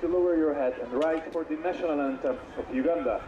to lower your head and rise for the national anthem of Uganda.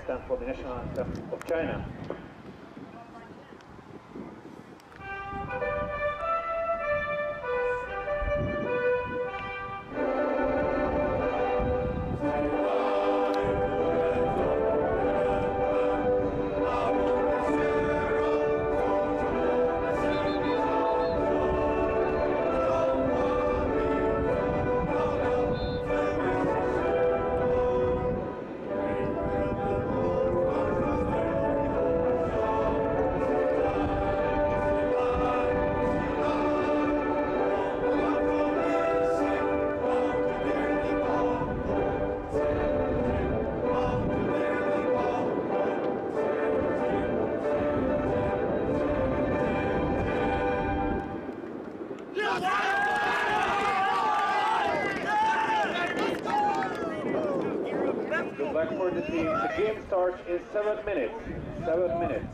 Stand for the national anthem of China. Good luck for the team. The game starts in 7 minutes. 7 minutes.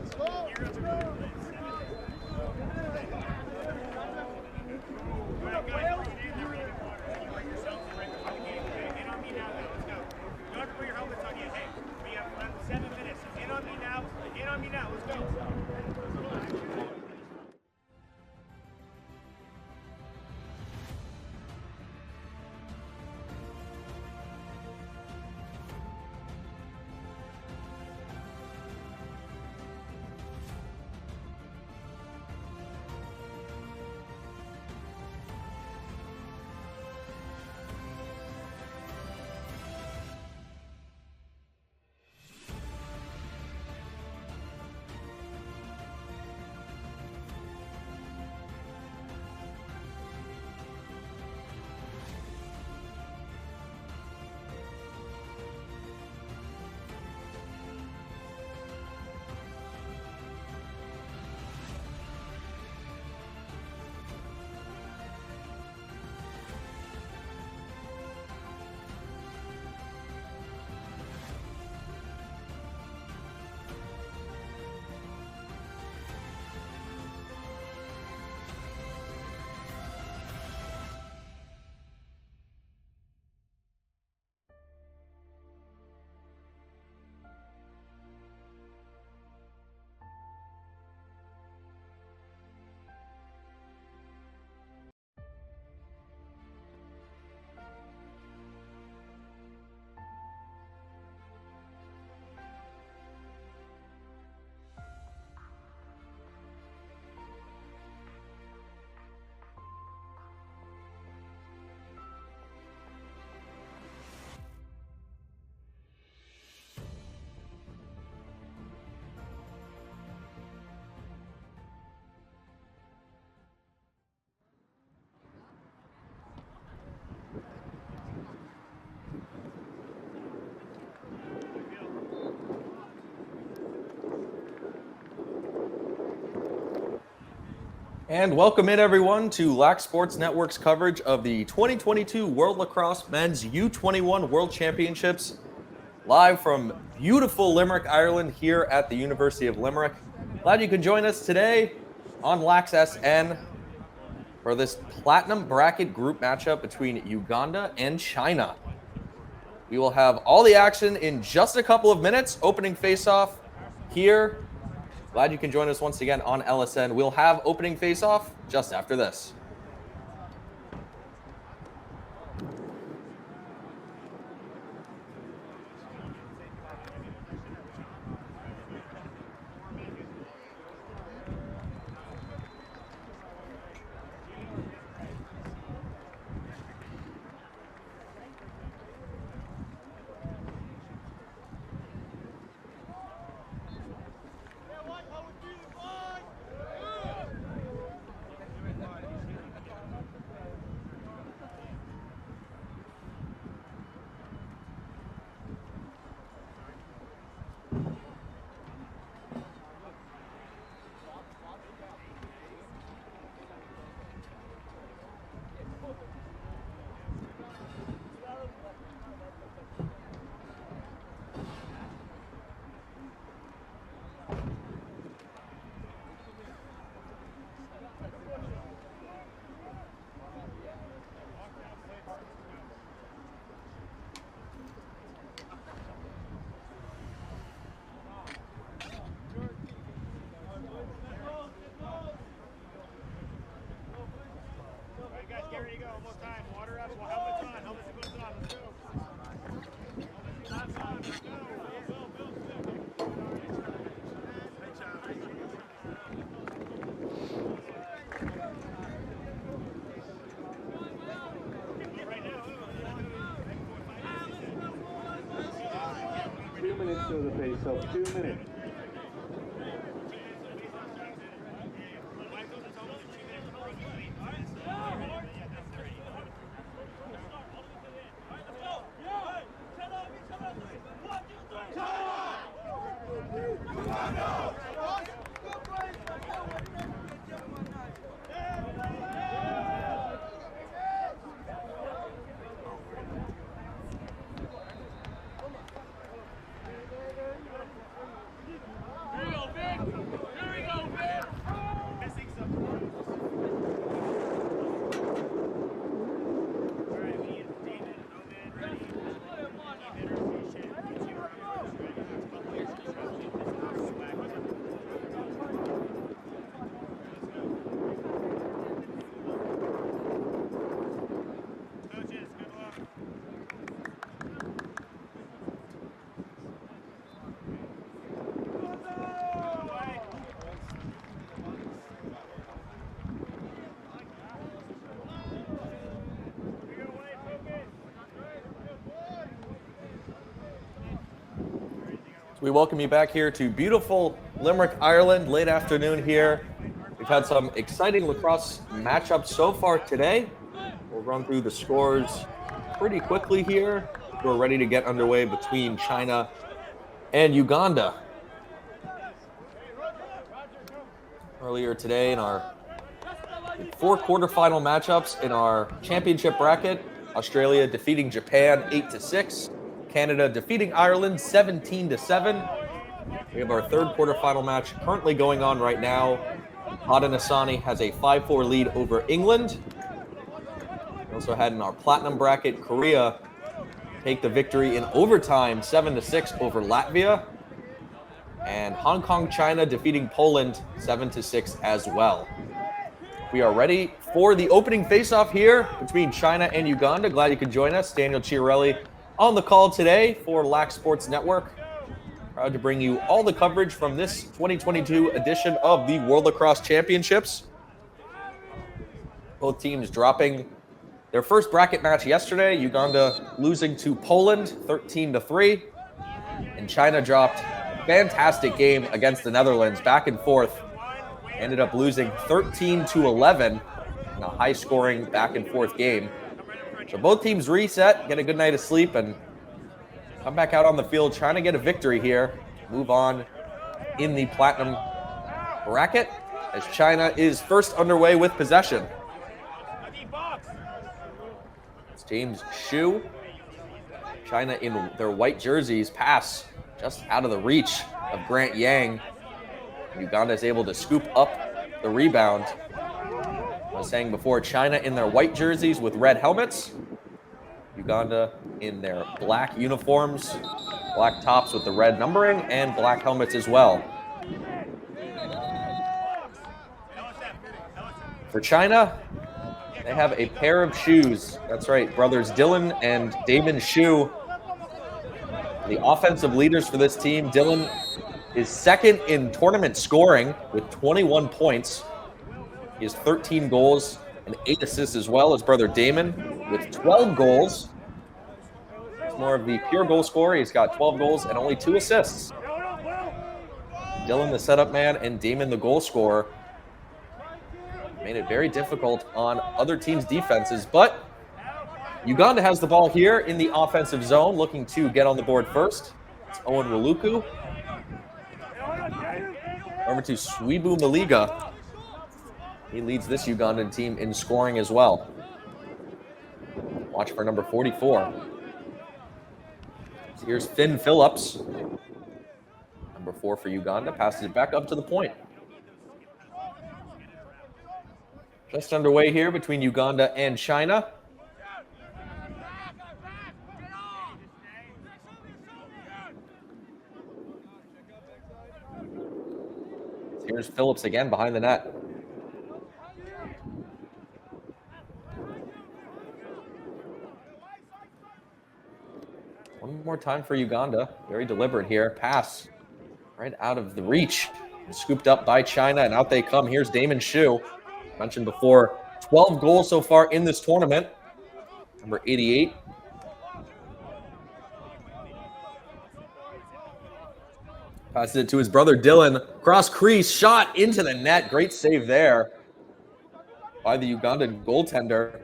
And welcome in, everyone, to Lax Sports Network's coverage of the 2022 World Lacrosse Men's U21 World Championships live from beautiful Limerick, Ireland, here at the University of Limerick. Glad you could join us today on Lax SN for this platinum bracket group matchup between Uganda and China. We will have all the action in just a couple of minutes. Opening face-off here. Glad you can join us once again on LSN. We'll have opening face-off just after this. To the face-off, 2 minutes. We welcome you back here to beautiful Limerick, Ireland, late afternoon here. We've had some exciting lacrosse matchups so far today. We'll run through the scores pretty quickly here. We're ready to get underway between China and Uganda. Earlier today in our 4 quarterfinal matchups in our championship bracket, Australia defeating Japan 8-6. Canada defeating Ireland 17-7. We have our 3rd quarterfinal match currently going on right now. Haudenosaunee has a 5-4 lead over England. We also had in our platinum bracket, Korea take the victory in overtime 7-6 over Latvia. And Hong Kong, China defeating Poland 7-6 as well. We are ready for the opening face-off here between China and Uganda. Glad you could join us. Daniel Chiarelli on the call today for Lax Sports Network. Proud to bring you all the coverage from this 2022 edition of the World Lacrosse Championships. Both teams dropping their first bracket match yesterday. Uganda losing to Poland 13-3. And China dropped a fantastic game against the Netherlands, back and forth. Ended up losing 13-11 in a high-scoring back and forth game. So both teams reset, get a good night of sleep, and come back out on the field trying to get a victory here. Move on in the platinum bracket as China is first underway with It's James Shu. China in their white jerseys. Pass just out of the reach of Grant Yang. Uganda is able to scoop up the rebound. I was saying before, China in their white jerseys with red helmets. Uganda in their black uniforms, black tops with the red numbering, and black helmets as well. For China, they have a pair of shoes. That's right, brothers Dylan and Damon Shu, the offensive leaders for this team. Dylan is second in tournament scoring with 21 points. He has 13 goals and 8 assists, as well as brother Damon with 12 goals. He's more of the pure goal scorer. He's got 12 goals and only 2 assists. Dylan, the setup man, and Damon, the goal scorer, made it very difficult on other teams' defenses. But Uganda has the ball here in the offensive zone, looking to get on the board first. It's Owen Waluku. Over to Swibu Maliga. He leads this Ugandan team in scoring as well. Watch for number 44. So here's Finn Phillips. Number 4 for Uganda. Passes it back up to the point. Just underway here between Uganda and China. Here's Phillips again behind the net. One more time for Uganda. Very deliberate here. Pass right out of the reach. And scooped up by China, and out they come. Here's Damon Shu. Mentioned before, 12 goals so far in this tournament. Number 88. Passes it to his brother Dylan. Cross crease, shot into the net. Great save there by the Ugandan goaltender.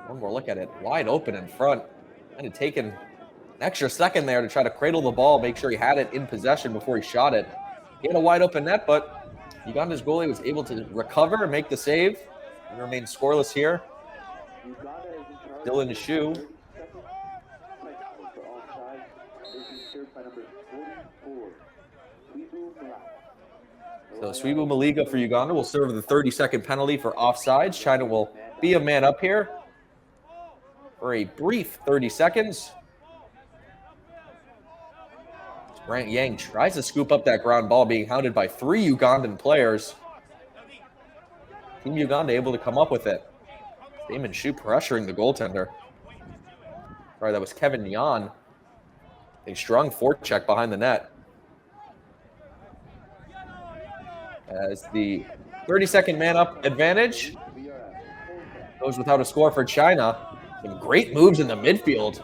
One more look at it. Wide open in front. And had taken an extra second there to try to cradle the ball, make sure he had it in possession before he shot it. He had a wide open net, but Uganda's goalie was able to recover and make the save and remain scoreless here. Dylan Shu. So Swibu Maliga for Uganda will serve the 30-second penalty for offsides. China will be a man up here for a brief 30 seconds. Grant Yang tries to scoop up that ground ball, being hounded by 3 Ugandan players. Team Uganda able to come up with it. Damon Shu pressuring the goaltender. Sorry, that was Kevin Yan. A strong forecheck behind the net. As the 30-second man-up advantage goes without a score for China. Some great moves in the midfield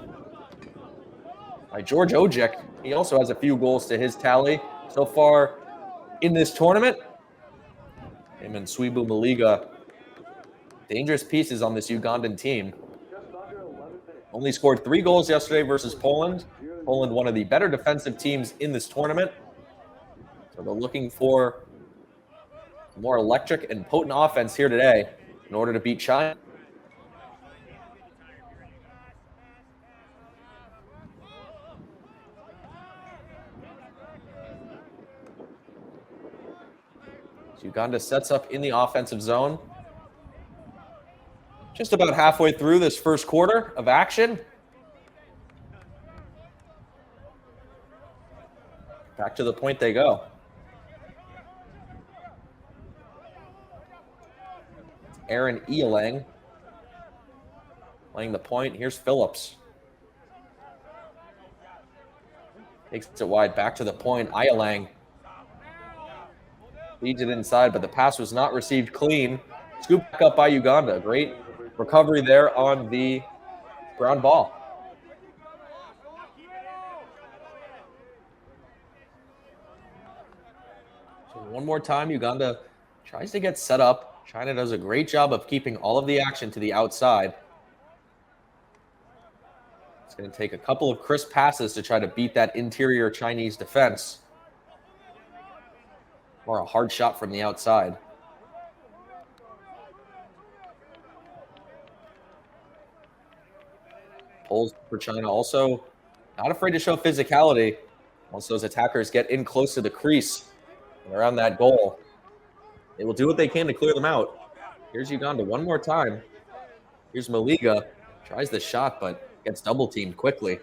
by George Ojek. He also has a few goals to his tally so far in this tournament. Him and Swibu Maliga, dangerous pieces on this Ugandan team. Only scored 3 goals yesterday versus Poland. Poland, one of the better defensive teams in this tournament. So they're looking for a more electric and potent offense here today in order to beat China. Uganda sets up in the offensive zone. Just about halfway through this first quarter of action. Back to the point they go. Aaron Ealang playing the point. Here's Phillips. Takes it wide, back to the point. Ealang leads it inside, but the pass was not received clean. Scooped back up by Uganda. Great recovery there on the ground ball. So one more time, Uganda tries to get set up. China does a great job of keeping all of the action to the outside. It's going to take a couple of crisp passes to try to beat that interior Chinese defense. Or a hard shot from the outside. Pulls for China also not afraid to show physicality once those attackers get in close to the crease and around that goal. They will do what they can to clear them out. Here's Uganda one more time. Here's Maliga. Tries the shot, but gets double teamed quickly.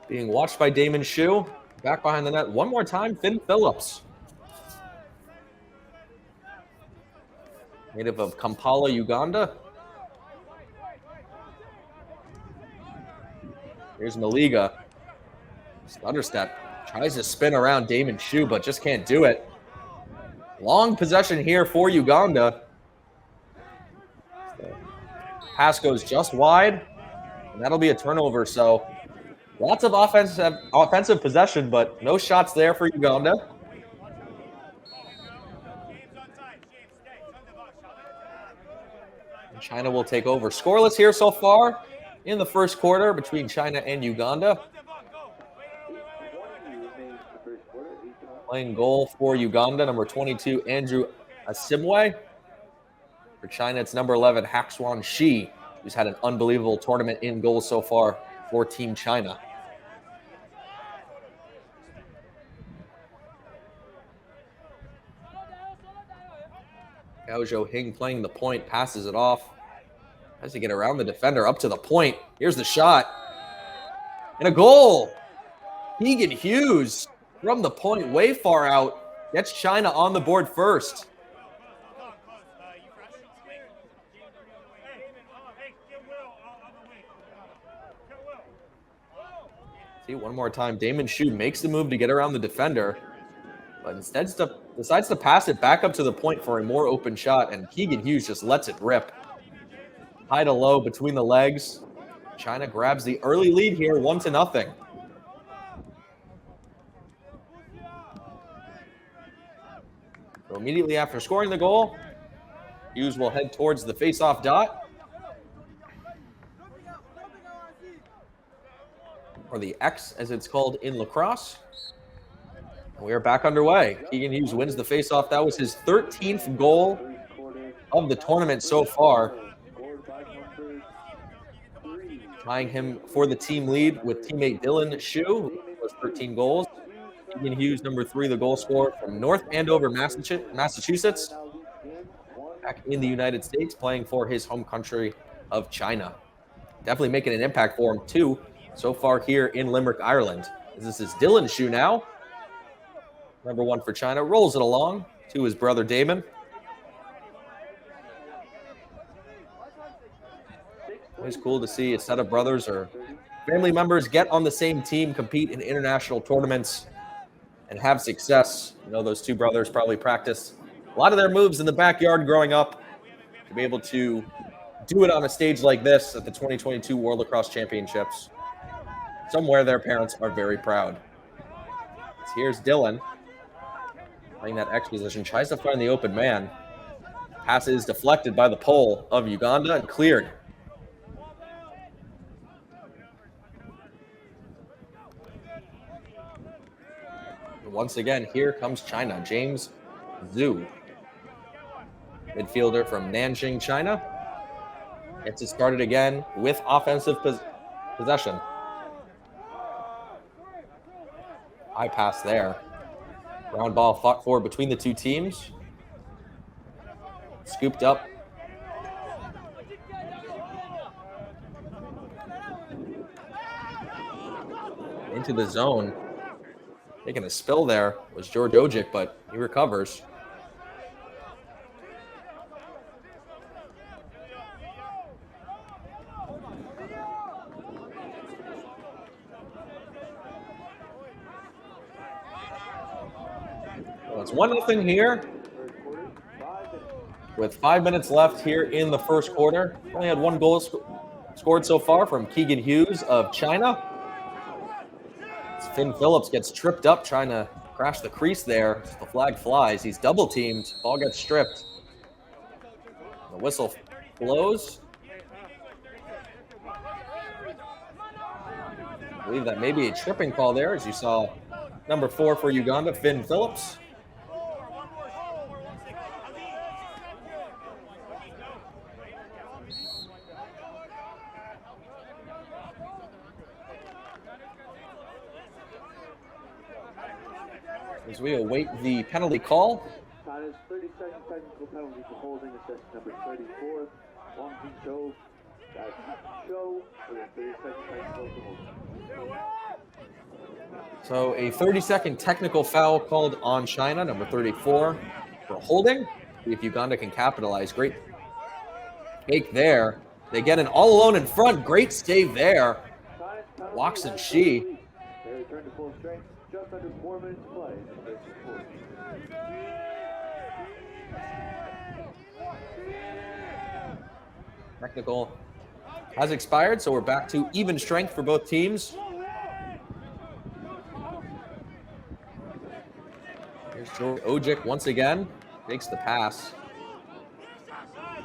Being watched by Damon Shu. Back behind the net one more time, Finn Phillips. Native of Kampala, Uganda. Here's Maliga. Stutter step. Tries to spin around Damon Shu, but just can't do it. Long possession here for Uganda. Pass goes just wide, and that'll be a turnover. So lots of offensive possession, but no shots there for Uganda. And China will take over. Scoreless here so far in the first quarter between China and Uganda. Playing goal for Uganda, number 22, Andrew Asimwe. For China, it's number 11, Haxuan Shi, who's had an unbelievable tournament in goals so far for Team China. Gao Zhou-Hing playing the point, passes it off. Has to get around the defender, up to the point. Here's the shot. And a goal! Keegan Hughes from the point, way far out, gets China on the board first. See, one more time, Damon Shu makes the move to get around the defender, but instead decides to pass it back up to the point for a more open shot, and Keegan Hughes just lets it rip. High to low between the legs. China grabs the early lead here, 1-0. So immediately after scoring the goal, Hughes will head towards the face-off dot, or the X as it's called in lacrosse. And we are back underway. Keegan Hughes wins the face-off. That was his 13th goal of the tournament so far, tying him for the team lead with teammate Dylan Shu, who has 13 goals. Keegan Hughes, number 3, the goal scorer from North Andover, Massachusetts, back in the United States, playing for his home country of China. Definitely making an impact for him, too, so far here in Limerick, Ireland. This is Dylan Shu now. Number 1 for China, rolls it along to his brother Damon. Always cool to see a set of brothers or family members get on the same team, compete in international tournaments, and have success. You know, those two brothers probably practiced a lot of their moves in the backyard growing up to be able to do it on a stage like this at the 2022 World Lacrosse Championships. Somewhere their parents are very proud. So here's Dylan playing that X position, tries to find the open man. Pass is deflected by the pole of Uganda and cleared. Once again, here comes China. James Zhu, midfielder from Nanjing, China, gets it started again with offensive possession. High pass there. Ground ball fought forward between the two teams. Scooped up. Into the zone. Taking a spill there was George Ojic, but he recovers. Well, it's 1-0 here with 5 minutes left here in the first quarter. Only had one goal scored so far from Keegan Hughes of China. Finn Phillips gets tripped up trying to crash the crease there. The flag flies. He's double teamed. Ball gets stripped. The whistle blows. I believe that may be a tripping call there, as you saw number 4 for Uganda, Finn Phillips. as we await the penalty call. China's 30-second technical penalty for holding assessment number 34, Wang Zingo. That's show for a 30-second technical for holding. So a 30-second technical foul called on China, number 34, for holding. See if Uganda can capitalize. Great take there. They get an all alone in front. Great save there. Lax and Shi. They return to full strength just under 4 minutes to play in the first quarter. Technical has expired, so we're back to even strength for both teams. Here's Ojik once again, takes the pass.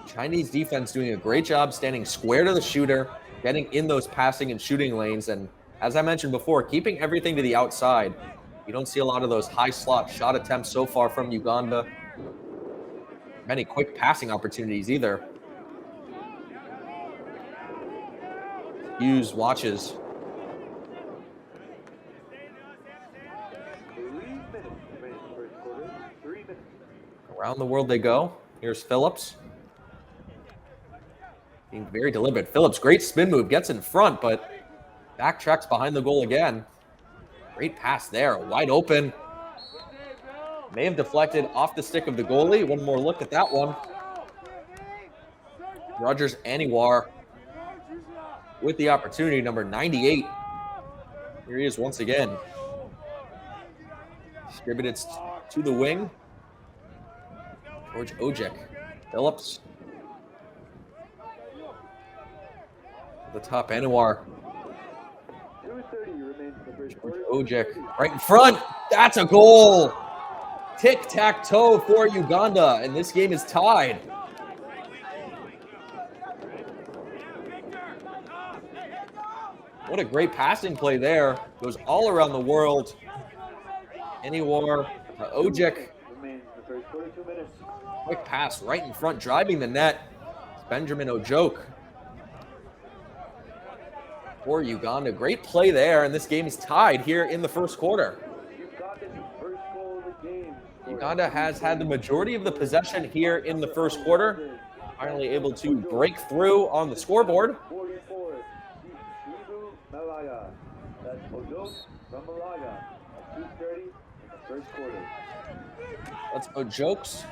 Chinese defense doing a great job standing square to the shooter, getting in those passing and shooting lanes, and as I mentioned before, keeping everything to the outside. You don't see a lot of those high slot shot attempts so far from Uganda. Many quick passing opportunities either. Hughes watches. 3 minutes remaining in the first quarter. 3 minutes. Around the world they go. Here's Phillips. Being very deliberate. Phillips, great spin move, gets in front, but backtracks behind the goal again. Great pass there, wide open. May have deflected off the stick of the goalie. One more look at that one. Rogers Aniwar with the opportunity, number 98. Here he is once again. Distributed to the wing. George Ojik. Phillips. The top, Aniwar. 2:30 remains in the first George quarter. Ojik right in front. That's a goal. Tic-tac-toe for Uganda, and this game is tied. What a great passing play there. Goes all around the world. Aniwar, Ojik. Remains in the first quarter. 2 minutes. Quick pass right in front, driving the net. It's Benjamin Ojok for Uganda. Great play there, and this game is tied here in the first quarter. Uganda's first goal of the game. Uganda has had the majority of the possession here in the first quarter. Finally able to break through on the scoreboard. 44. Ibu Malaya. That's Ojok from Malaya. At 2:30 in the first quarter. That's Ojok's.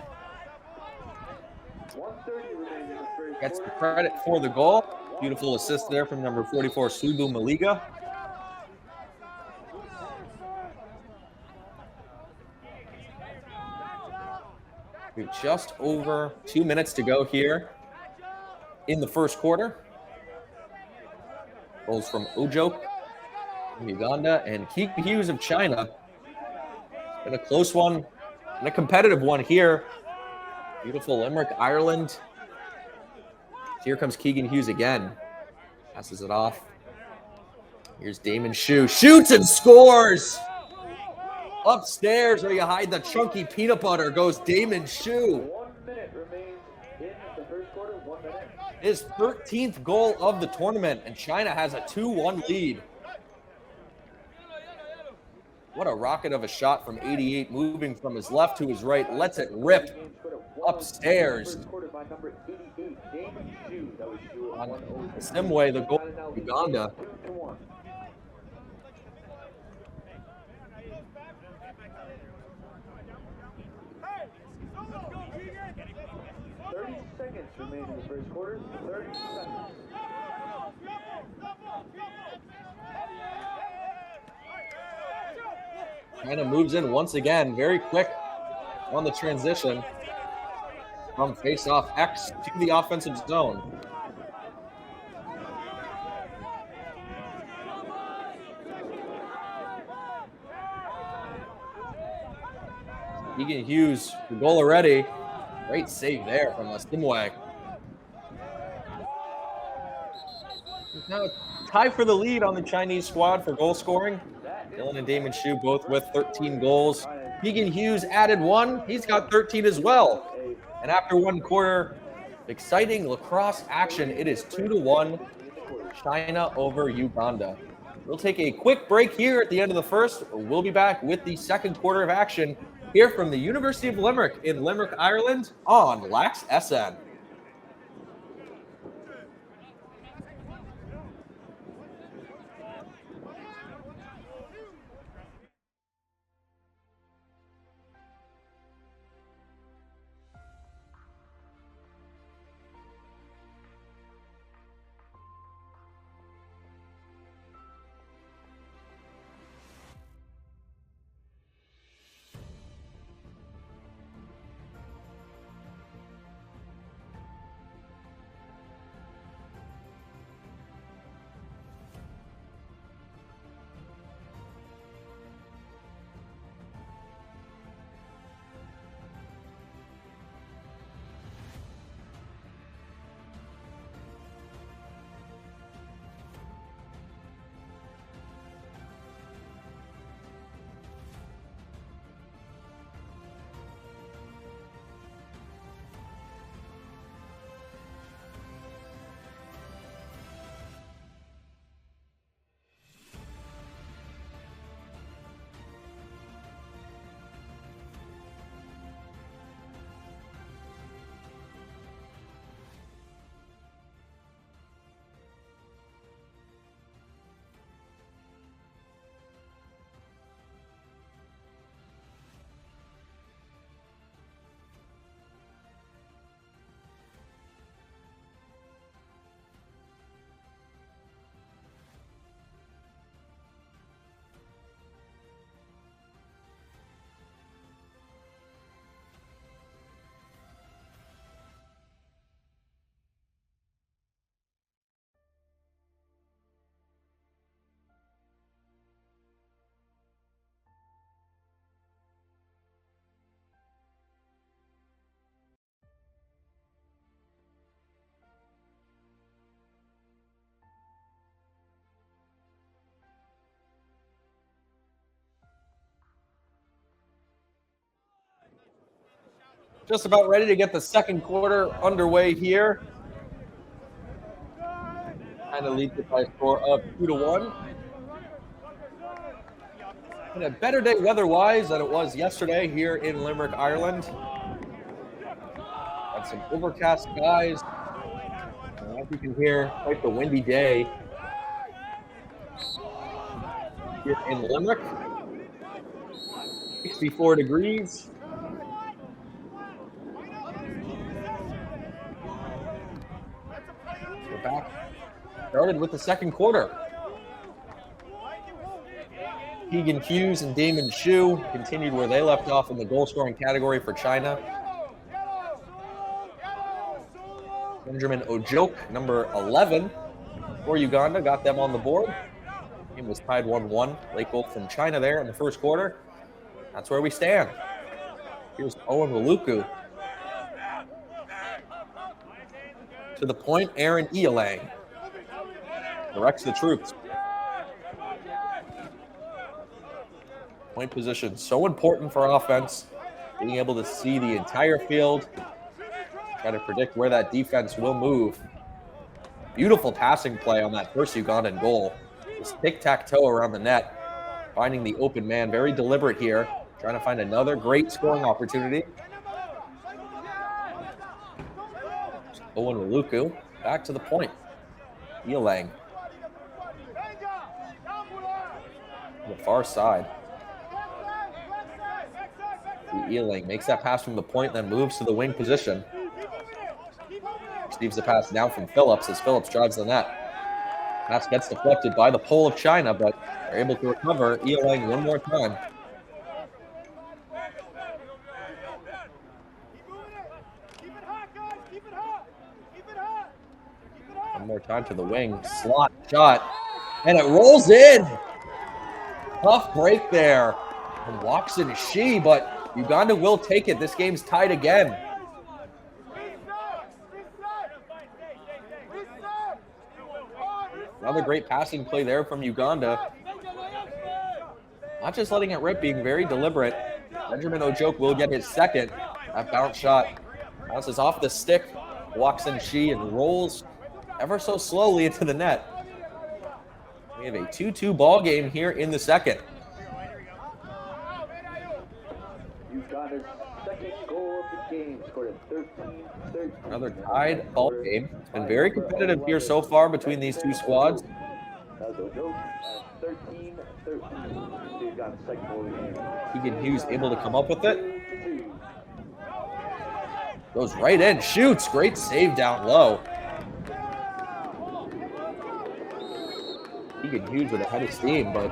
1:30 remaining in the first Gets the quarter. credit for the goal. Beautiful assist there from number 44, Subu Maliga. With just over 2 minutes to go here in the first quarter. Goals from Ojok from Uganda and Keegan Hughes of China. It's been a close one and a competitive one here. Beautiful Limerick, Ireland. Here comes Keegan Hughes again. Passes it off. Here's Damon Shu. Shoots and scores! Upstairs where you hide the chunky peanut butter goes Damon Shu. 1 minute remains in the first quarter. 1 minute. His 13th goal of the tournament, and China has a 2-1 lead. What a rocket of a shot from 88, moving from his left to his right. Lets it rip upstairs. First quarter by number 88, Damon Shu. That was Shu at On 1-0. the same way, the goal of Uganda. 2-1. 30 seconds remain in the first quarter. 30 seconds. China moves in once again, very quick on the transition from face-off X to the offensive zone. Keegan Hughes, the goal already. Great save there from Simwag. Now tie for the lead on the Chinese squad for goal scoring. Dylan and Damon Shu both with 13 goals. Keegan Hughes added 1. He's got 13 as well. And after 1 quarter, exciting lacrosse action. It is 2-1, China over Uganda. We'll take a quick break here at the end of the first. We'll be back with the second quarter of action here from the University of Limerick in Limerick, Ireland on Lax SN. Just about ready to get the second quarter underway here. Kind of leads it by a score of 2-1. And a better day weather-wise than it was yesterday here in Limerick, Ireland. Had some overcast skies. As you can hear, quite the windy day here in Limerick. 64 degrees. We're back. Started with the second quarter. Keegan Hughes and Damon Shu continued where they left off in the goal-scoring category for China. Benjamin Ojok, number 11 for Uganda, got them on the board. Game was tied 1-1. Late goal from China there in the first quarter. That's where we stand. Here's Owen Waluku. To the point, Aaron Ealang directs the troops. Point position, so important for offense. Being able to see the entire field, try to predict where that defense will move. Beautiful passing play on that first Ugandan goal. Just tic-tac-toe around the net, finding the open man. Very deliberate here, trying to find another great scoring opportunity. Owen Waluku back to the point. Ealang on the far side. Ealing makes that pass from the point, then moves to the wing position. Receives the pass now from Phillips as Phillips drives the net. Pass gets deflected by the pole of China, but they're able to recover. Ealing one more time. One more time to the wing. Slot shot. And it rolls in. Tough break there from Watson Shi, but Uganda will take it. This game's tied again. Another great passing play there from Uganda. Not just letting it rip, being very deliberate. Benjamin Ojok will get his second. That bounce shot bounces off the stick, walks in Shi, and rolls ever so slowly into the net. We have a 2-2 ball game here in the second. Uganda's second goal of the game, scored at 13-13. Another tied ball game. It's been very competitive here so far between these two squads. That was Ojo at 13-13. Uganda's second goal of the game. Keegan Hughes able to come up with it. Goes right in, shoots. Great save down low. Keegan Hughes with a head of steam, but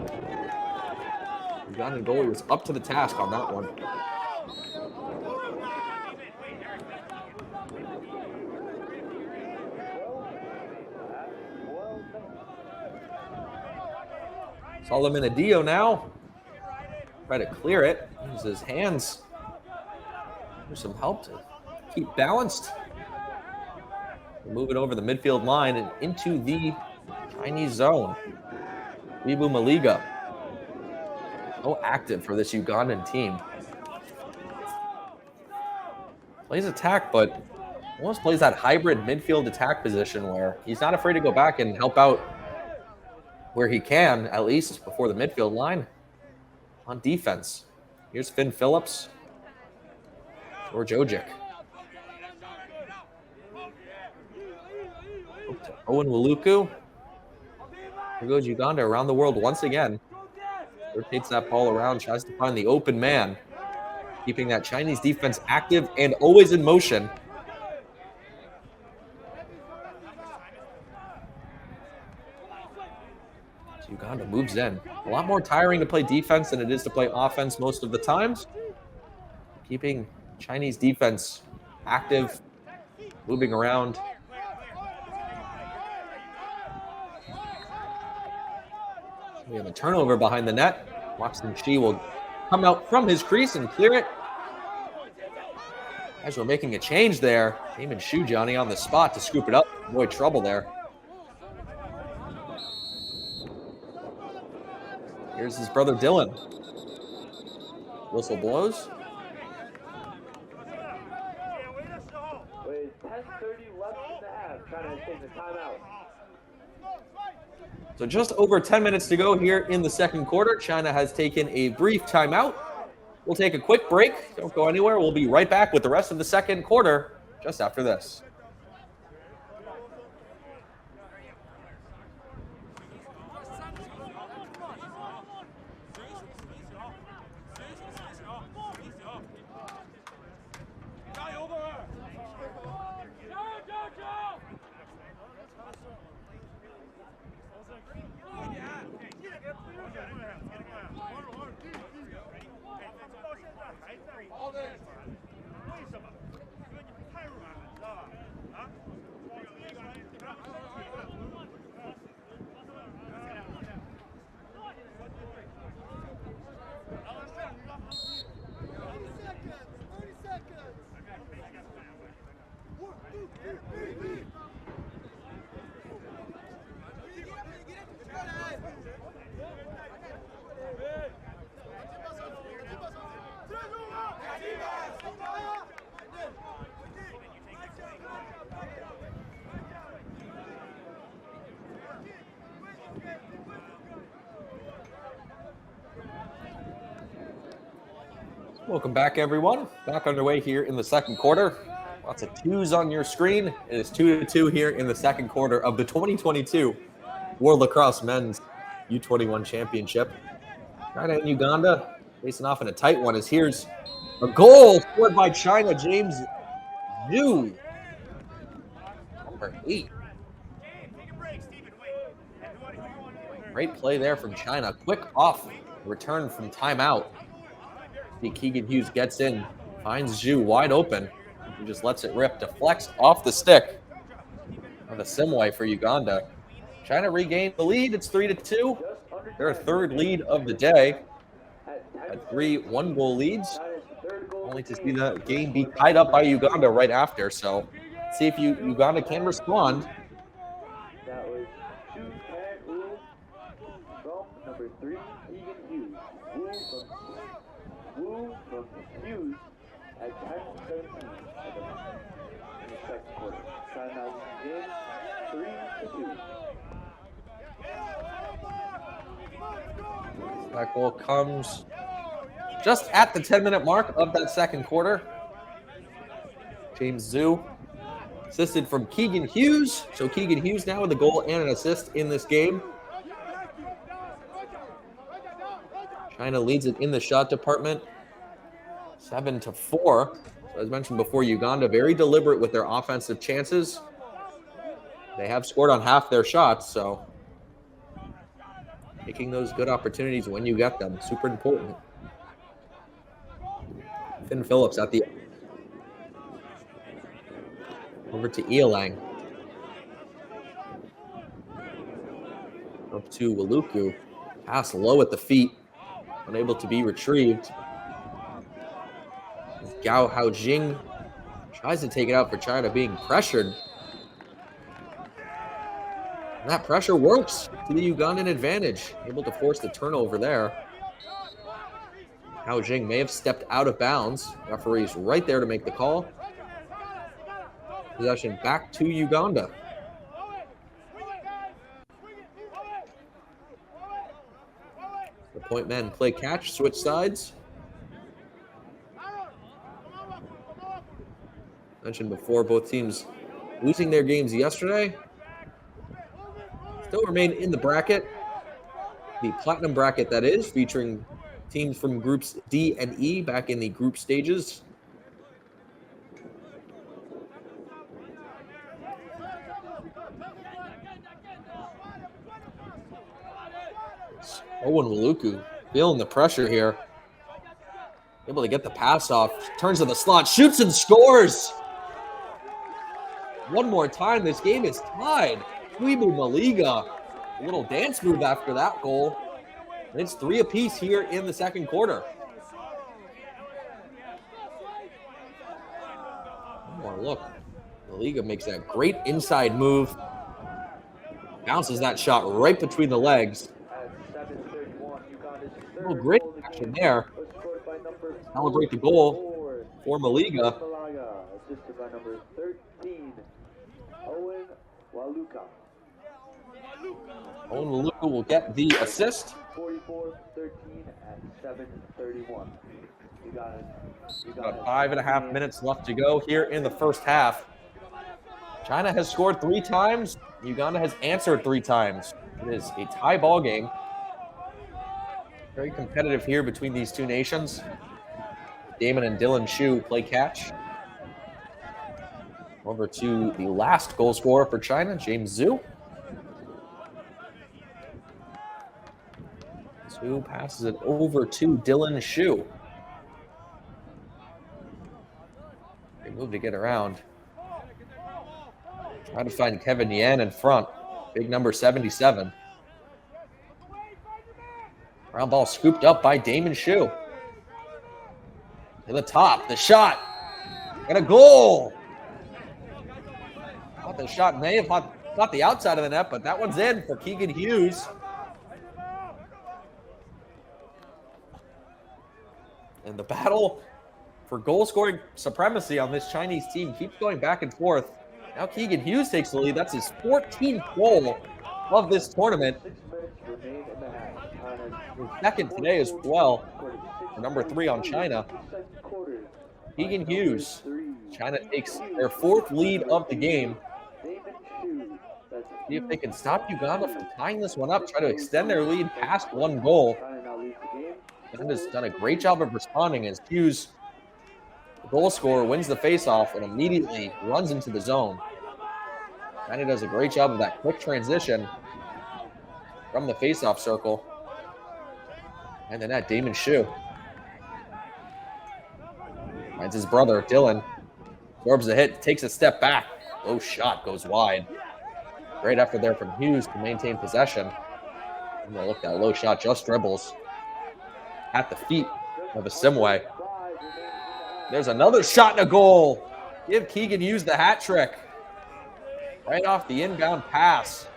Ugandan goalie was up to the task on that one. Solomon Adio now. Try to clear it. Uses his hands. There's some help to keep balanced. Move it over the midfield line and into the Chinese zone. Wibu Maliga. So active for this Ugandan team. Plays attack, but almost plays that hybrid midfield attack position where he's not afraid to go back and help out where he can, at least before the midfield line. On defense, here's Finn Phillips. George Ojic. Owen Waluku. Here goes Uganda around the world once again. Rotates that ball around, tries to find the open man. Keeping that Chinese defense active and always in motion. So Uganda moves in. A lot more tiring to play defense than it is to play offense most of the times. Keeping Chinese defense active, moving around. We have a turnover behind the net. Watson Shi will come out from his crease and clear it. As we're making a change there, Damon Shu Johnny on the spot to scoop it up. Avoid trouble there. Here's his brother Dylan. Whistle blows. With 10:30 left in the half, trying to take the timeout. So just over 10 minutes to go here in the second quarter. China has taken a brief timeout. We'll take a quick break. Don't go anywhere. We'll be right back with the rest of the second quarter just after this. Welcome back, everyone. Back underway here in the second quarter. Lots of twos on your screen. It is 2-2 here in the second quarter of the 2022 World Lacrosse Men's U21 Championship. China and Uganda facing off in a tight one as here's a goal scored by China, James Zhu. Number 8. Great play there from China. Quick off return from timeout. See Keegan Hughes gets in, finds Zhu wide open. He just lets it rip, deflects off the stick. On the Simway for Uganda. China regained the lead. It's 3-2. Their third lead of the day. Had 3 one-goal leads. Only to see the game be tied up by Uganda right after. So see if Uganda can respond. That was 2-10 from number 3, Keegan Hughes. Wu from Hughes at 10-17 in the second quarter. China in 3-2. That goal comes just at the 10-minute mark of that second quarter. James Zhu assisted from Keegan Hughes. So Keegan Hughes now with a goal and an assist in this game. China leads it in the shot department, 7-4. So as mentioned before, Uganda very deliberate with their offensive chances. They have scored on half their shots, so taking those good opportunities when you get them, super important. Finn Phillips at the over to Ealang. Up to Waluku. Pass low at the feet, unable to be retrieved. Gao Haojing tries to take it out for China, being pressured. And that pressure works to the Ugandan advantage, able to force the turnover there. Haojing may have stepped out of bounds. Referee's right there to make the call. Possession back to Uganda. The point men play catch, switch sides. Mentioned before, both teams losing their games yesterday. Still remain in the bracket. The platinum bracket, that is, featuring teams from groups D and E back in the group stages. Owen Waluku feeling the pressure here. Able to get the pass off. Turns to the slot, shoots and scores. One more time, this game is tied. Wibu Maliga, a little dance move after that goal. And it's 3 apiece here in the second quarter. One more look. Maliga makes that great inside move. Bounces that shot right between the legs. Oh, great action there. Celebrate the goal for Maliga. Assisted by number 13, Owen Waluka. Owen Waluka will get the assist. 44-13 at 7:31. About 5.5 minutes left to go here in the first half. China has scored 3 times. Uganda has answered 3 times. It is a tie ball game. Very competitive here between these two nations. Damon and Dylan Shu play catch. Over to the last goal scorer for China, James Zhu. Zhu passes it over to Dylan Shu. They move to get around. Trying to find Kevin Yan in front. Big number 77. Ground ball scooped up by Damon Shu. To the top, the shot. And a goal. Thought the shot may have got the outside of the net, but that one's in for Keegan Hughes. And the battle for goal-scoring supremacy on this Chinese team keeps going back and forth. Now Keegan Hughes takes the lead. That's his 14th goal of this tournament. Second today as well. Number 3 on China. Keegan Hughes. China takes their 4th lead of the game. See if they can stop Uganda from tying this one up, try to extend their lead past 1 goal. Uganda's done a great job of responding as Hughes, the goal scorer, wins the faceoff and immediately runs into the zone. China does a great job of that quick transition from the faceoff circle. And then that Damon Shu finds his brother, Dylan. Absorbs the hit, takes a step back. Low shot goes wide. Great effort there from Hughes to maintain possession. And look, that low shot just dribbles at the feet of Asimwe. There's another shot and a goal. Give Keegan Hughes the hat trick. Right off the inbound pass.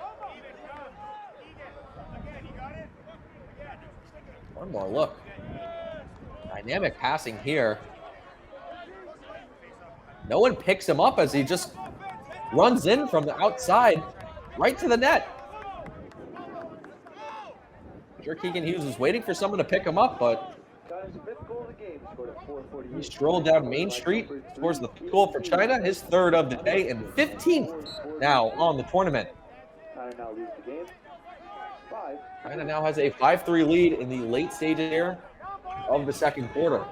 One more look. Dynamic passing here. No one picks him up as he just runs in from the outside right to the net. Sure, Keegan Hughes was waiting for someone to pick him up, but he strolled down Main Street, scores the goal for China, his third of the day, and 15th now on the tournament. China now has a 5-3 lead in the late stages here of the second quarter.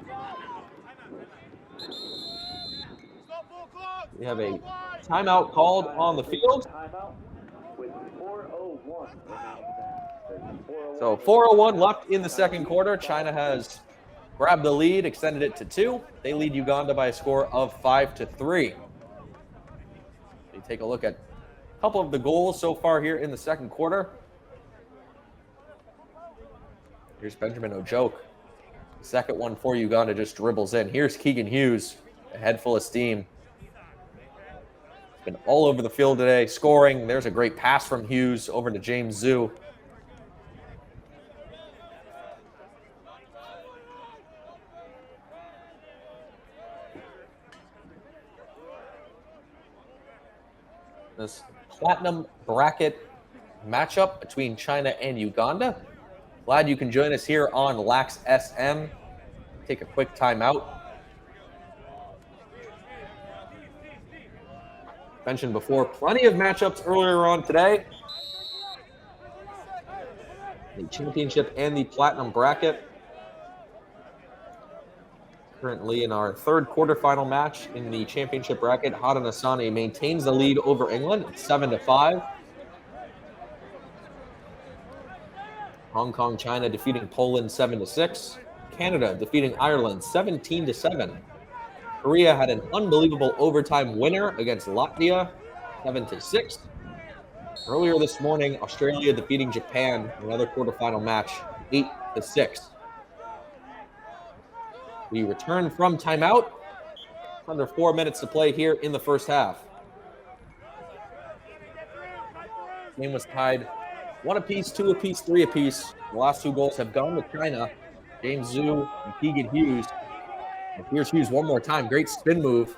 We have a timeout called on the field. So 4:01 left in the second quarter. China has grabbed the lead, extended it to 2. They lead Uganda by a score of 5-3. We take a look at a couple of the goals so far here in the second quarter. Here's Benjamin Ojoke. The second one for Uganda just dribbles in. Here's Keegan Hughes, a head full of steam. Been all over the field today, scoring. There's a great pass from Hughes over to James Zhu. This platinum bracket matchup between China and Uganda. Glad you can join us here on Lax SM. Take a quick timeout. Mentioned before, plenty of matchups earlier on today. The championship and the platinum bracket. Currently in our third quarterfinal match in the championship bracket, Haudenosaunee maintains the lead over England at 7-5. Hong Kong, China defeating Poland 7-6. Canada defeating Ireland 17-7. Korea had an unbelievable overtime winner against Latvia 7-6. Earlier this morning, Australia defeating Japan in another quarterfinal match 8-6. We return from timeout. Under 4 minutes to play here in the first half. Game was tied 1 apiece, 2 apiece, 3 apiece. The last 2 goals have gone to China. James Zhu and Keegan Hughes. And here's Hughes one more time. Great spin move.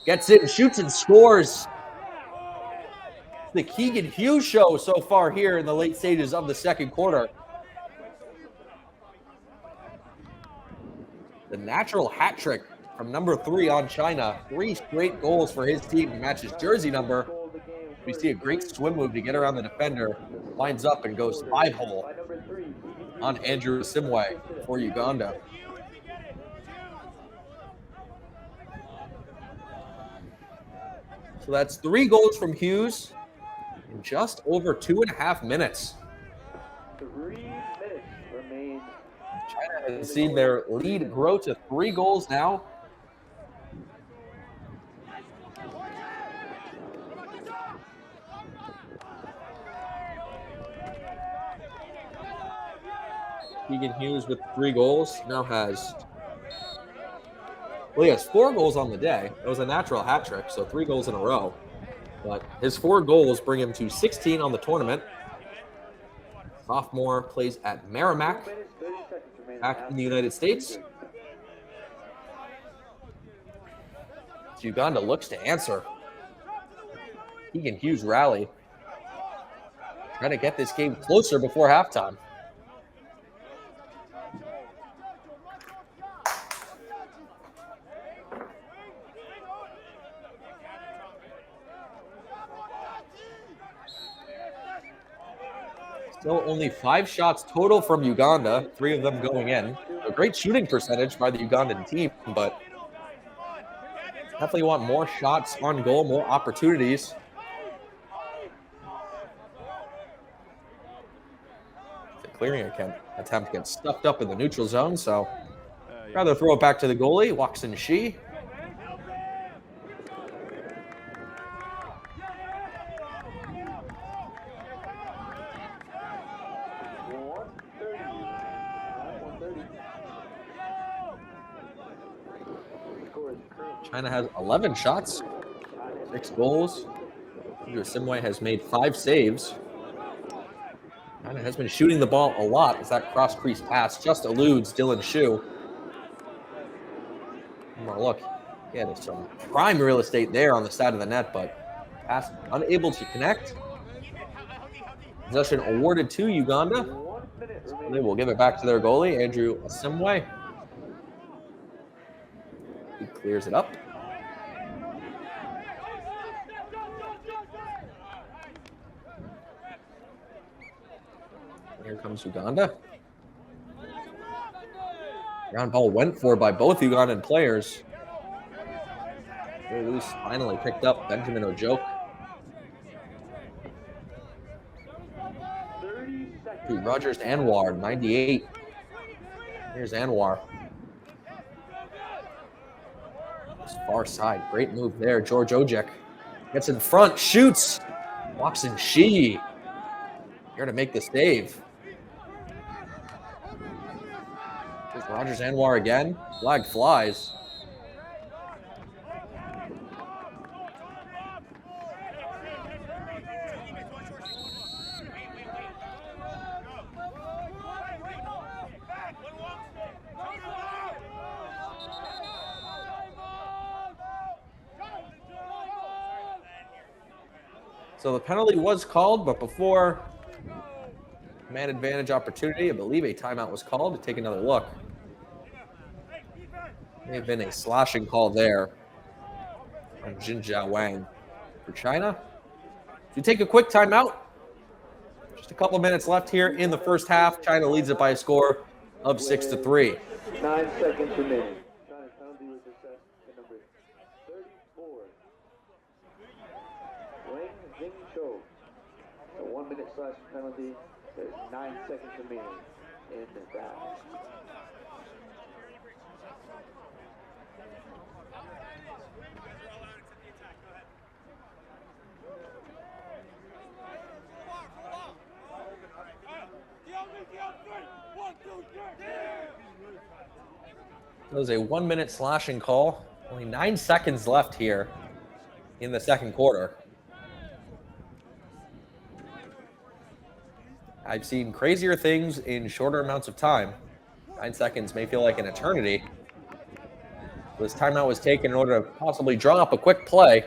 Gets it and shoots and scores. The Keegan Hughes show so far here in the late stages of the second quarter. The natural hat trick from number 3 on China. 3 straight goals for his team to match his jersey number. We see a great swim move to get around the defender. Lines up and goes 5-hole on Andrew Simwe for Uganda. So that's 3 goals from Hughes in just over 2.5 minutes. 3 minutes remain. China has seen their lead grow to 3 goals now. Keegan Hughes with 3 goals now has, well, he has 4 goals on the day. It was a natural hat trick, so 3 goals in a row. But his 4 goals bring him to 16 on the tournament. Sophomore plays at Merrimack, back in the United States. So Uganda looks to answer. Keegan Hughes rally. Trying to get this game closer before halftime. Still only 5 shots total from Uganda, 3 of them going in. A great shooting percentage by the Ugandan team, but definitely want more shots on goal, more opportunities. The clearing attempt gets stuffed up in the neutral zone, so rather throw it back to the goalie, Wakson Shi. China has 11 shots, 6 goals. Simwe has made 5 saves. China has been shooting the ball a lot as that cross-crease pass just eludes Dylan Shu. One more look. He had some prime real estate there on the side of the net, but pass unable to connect. Possession awarded to Uganda. 1 minute They will give it back to their goalie, Andrew Asimwe. He clears it up. Here comes Uganda. Ground ball went for by both Ugandan players. Very loose, finally picked up Benjamin Ojoke. To Rogers Anwar, 98. Here's Anwar. This far side, great move there. George Ojek gets in front, shoots. Watson Shee here to make the save. Here's Rogers Anwar again. Flag flies. So the penalty was called, but before man advantage opportunity, I believe a timeout was called. To take another look. May have been a slashing call there on Jinjia Wang for China. So we take a quick timeout. Just a couple minutes left here in the first half. China leads it by a score of 6-3. 9 seconds remaining. China's penalty was assessed to number 34. Wang Zingo. A 1 minute slash penalty. There's 9 seconds remaining in that. That was a 1 minute slashing call. Only 9 seconds left here in the second quarter. I've seen crazier things in shorter amounts of time. 9 seconds may feel like an eternity. This timeout was taken in order to possibly draw up a quick play.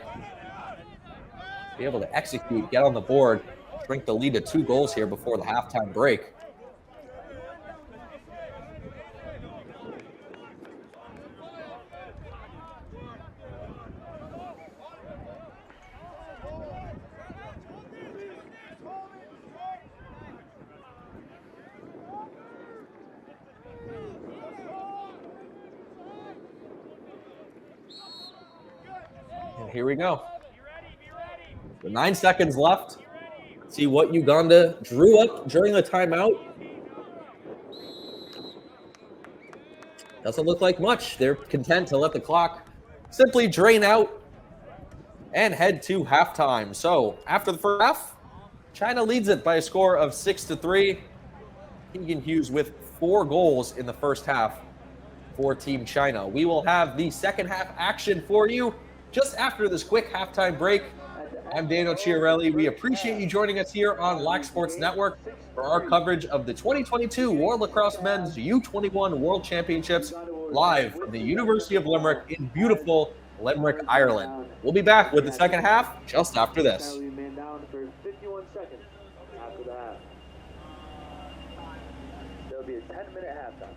Be able to execute, get on the board, shrink the lead to 2 goals here before the halftime break. And here we go. With 9 seconds left. See what Uganda drew up during the timeout. Doesn't look like much. They're content to let the clock simply drain out and head to halftime. So after the first half, China leads it by a score of 6-3. Keegan Hughes with 4 goals in the first half for Team China. We will have the second half action for you just after this quick halftime break. I'm Daniel Chiarelli. We appreciate you joining us here on Lax Sports Network for our coverage of the 2022 World Lacrosse Men's U21 World Championships live from the University of Limerick in beautiful Limerick, Ireland. We'll be back with the second half just after this. There'll be a 10-minute halftime.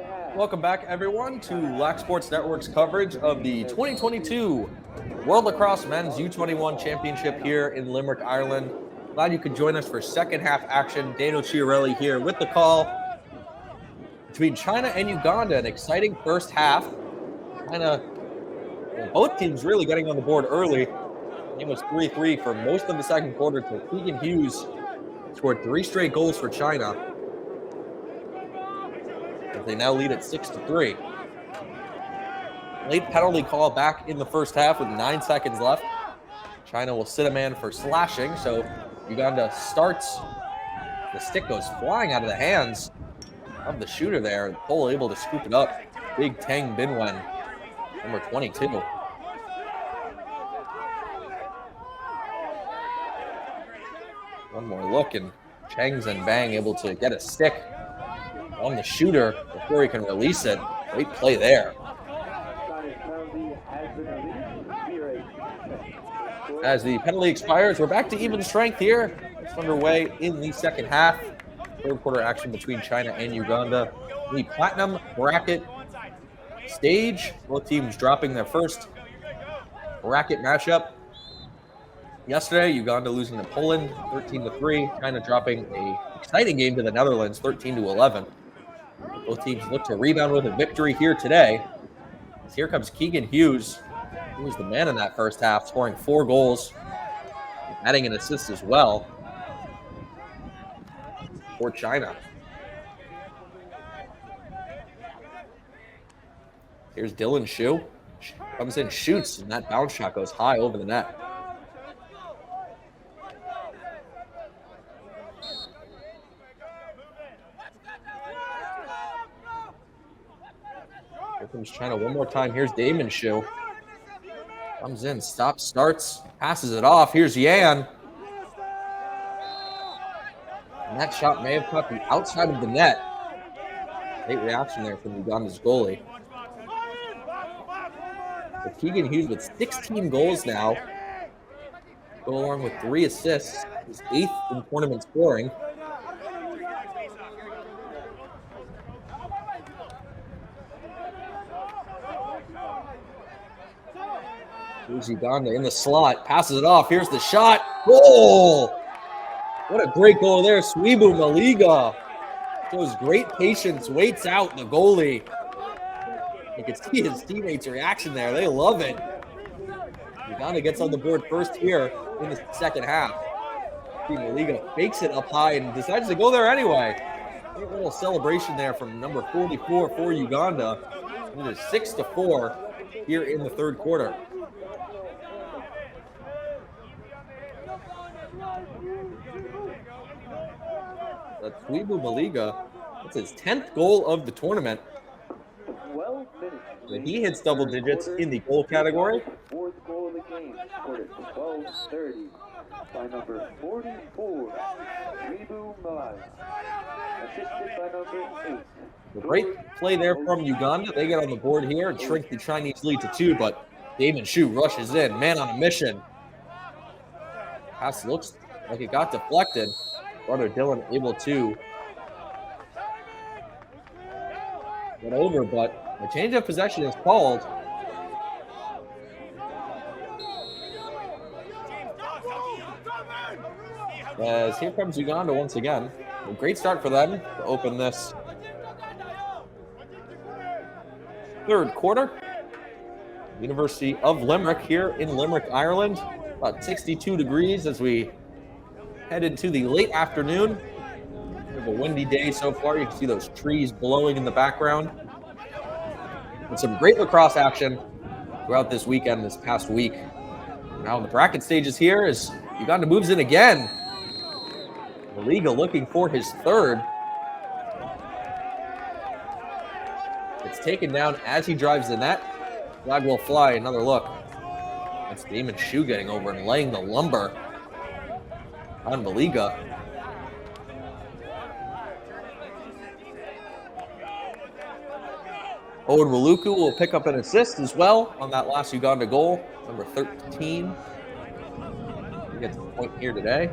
Welcome back, everyone, to Lax Sports Network's coverage of the 2022 World Lacrosse Men's U21 Championship here in Limerick, Ireland. Glad you could join us for second half action. Daniel Chiarelli here with the call between China and Uganda. An exciting first half. Both teams really getting on the board early. It was 3-3 for most of the second quarter until Keegan Hughes scored 3 straight goals for China. They now lead at 6-3. Late penalty call back in the first half with 9 seconds left. China will sit a man for slashing, so Uganda starts. The stick goes flying out of the hands of the shooter there. Pole able to scoop it up. Big Tang Binwen, number 22. One more look, and Chang Zhenbang able to get a stick on the shooter before he can release it. Great play there. As the penalty expires, we're back to even strength here. It's underway in the second half. Third quarter action between China and Uganda. The platinum bracket stage. Both teams dropping their first bracket matchup. Yesterday, Uganda losing to Poland 13-3. China dropping an exciting game to the Netherlands 13-11. Both teams look to rebound with a victory here today. As here comes Keegan Hughes, who was the man in that first half, scoring 4 goals, adding an assist as well for China. Here's Dylan Shu. Comes in, shoots, and that bounce shot goes high over the net. Here comes China one more time. Here's Damon Shu. Comes in, stops, starts, passes it off. Here's Yan. And that shot may have caught the outside of the net. Late reaction there from Uganda's goalie. So Keegan Hughes with 16 goals now. Go along with 3 assists. He's 8th in tournament scoring. Here's Uganda in the slot, passes it off. Here's the shot. Goal! What a great goal there. Swibu Maliga shows great patience, waits out the goalie. You can see his teammates' reaction there. They love it. Uganda gets on the board first here in the second half. Maliga fakes it up high and decides to go there anyway. A little celebration there from number 44 for Uganda. It is 6-4 here in the third quarter. That's Swibu Maliga. That's his 10th goal of the tournament. And he hits double digits in the goal category. 4th goal of the game, scored at 12:30 by number 44, Swibu Maliga, assisted by number 8. A great play there from Uganda. They get on the board here and shrink the Chinese lead to 2, but Damon Shu rushes in, man on a mission. Pass looks like it got deflected. Brother Dylan able to get over, but a change of possession is called. As here comes Uganda once again. A great start for them to open this third quarter. University of Limerick here in Limerick, Ireland. About 62 degrees as we head into the late afternoon. We have a windy day so far. You can see those trees blowing in the background. And some great lacrosse action throughout this weekend, this past week. Now the bracket stage is here as Uganda moves in again. Maliga looking for his 3rd. It's taken down as he drives the net. Flag will fly. Another look. That's Damon Shu getting over and laying the lumber on Maliga. Owen Waluku will pick up an assist as well on that last Uganda goal, number 13. He gets the point here today.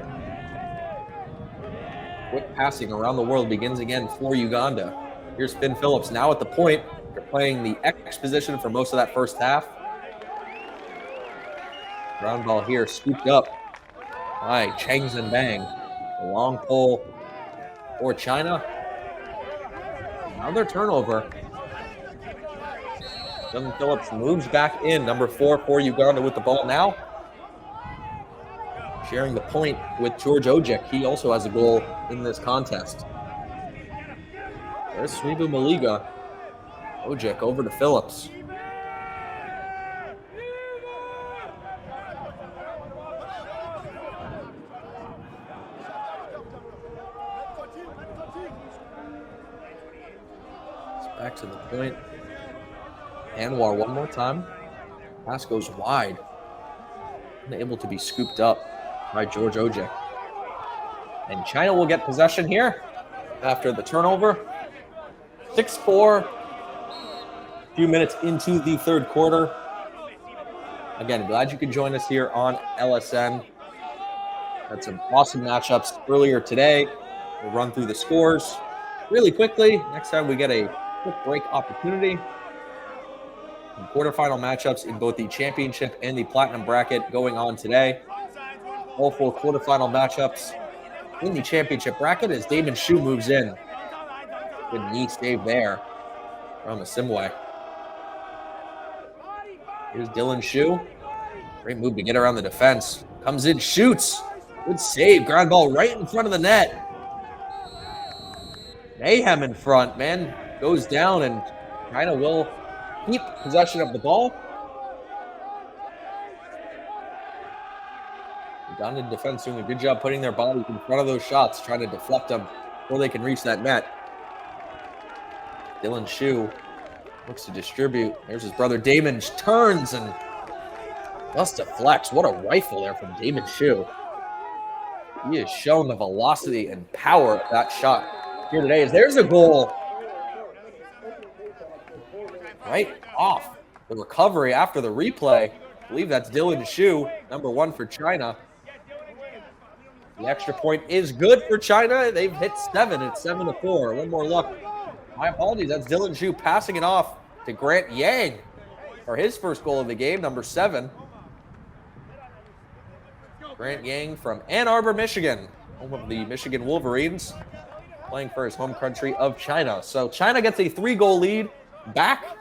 Quick passing around the world begins again for Uganda. Here's Finn Phillips now at the point. They're playing the X position for most of that first half. Ground ball here scooped up by Chang Bang. A long pull for China. Another turnover. Finn Phillips moves back in. Number 4 for Uganda with the ball now. Sharing the point with George Ojek. He also has a goal in this contest. There's Sribu Maliga. Ojek over to Phillips. It's back to the point. Anwar one more time. Pass goes wide. Unable to be scooped up by George Ojek. And China will get possession here after the turnover. 6-4. A few minutes into the third quarter. Again, glad you could join us here on LSN. Had some awesome matchups earlier today. We'll run through the scores really quickly. Next time we get a quick break opportunity. Some quarterfinal matchups in both the championship and the platinum bracket going on today. All 4 quarterfinal matchups in the championship bracket as Damon Shu moves in. Good knee save there from Asimwe. Here's Dylan Shu. Great move to get around the defense. Comes in, shoots. Good save. Ground ball right in front of the net. Mayhem in front, man. Goes down and China will keep possession of the ball. Ugandan defense doing a good job putting their bodies in front of those shots, trying to deflect them before they can reach that net. Dylan Shu looks to distribute. There's his brother Damon, turns and just deflects. What a rifle there from Damon Shu. He has shown the velocity and power of that shot here today. As there's a goal right off the recovery after the replay. I believe that's Dylan Shu, number 1 for China. The extra point is good for China. They've hit 7. It's 7-4. One more look. My apologies. That's Dylan Shu passing it off to Grant Yang for his first goal of the game, number 7. Grant Yang from Ann Arbor, Michigan, home of the Michigan Wolverines, playing for his home country of China. So China gets a 3-goal lead back.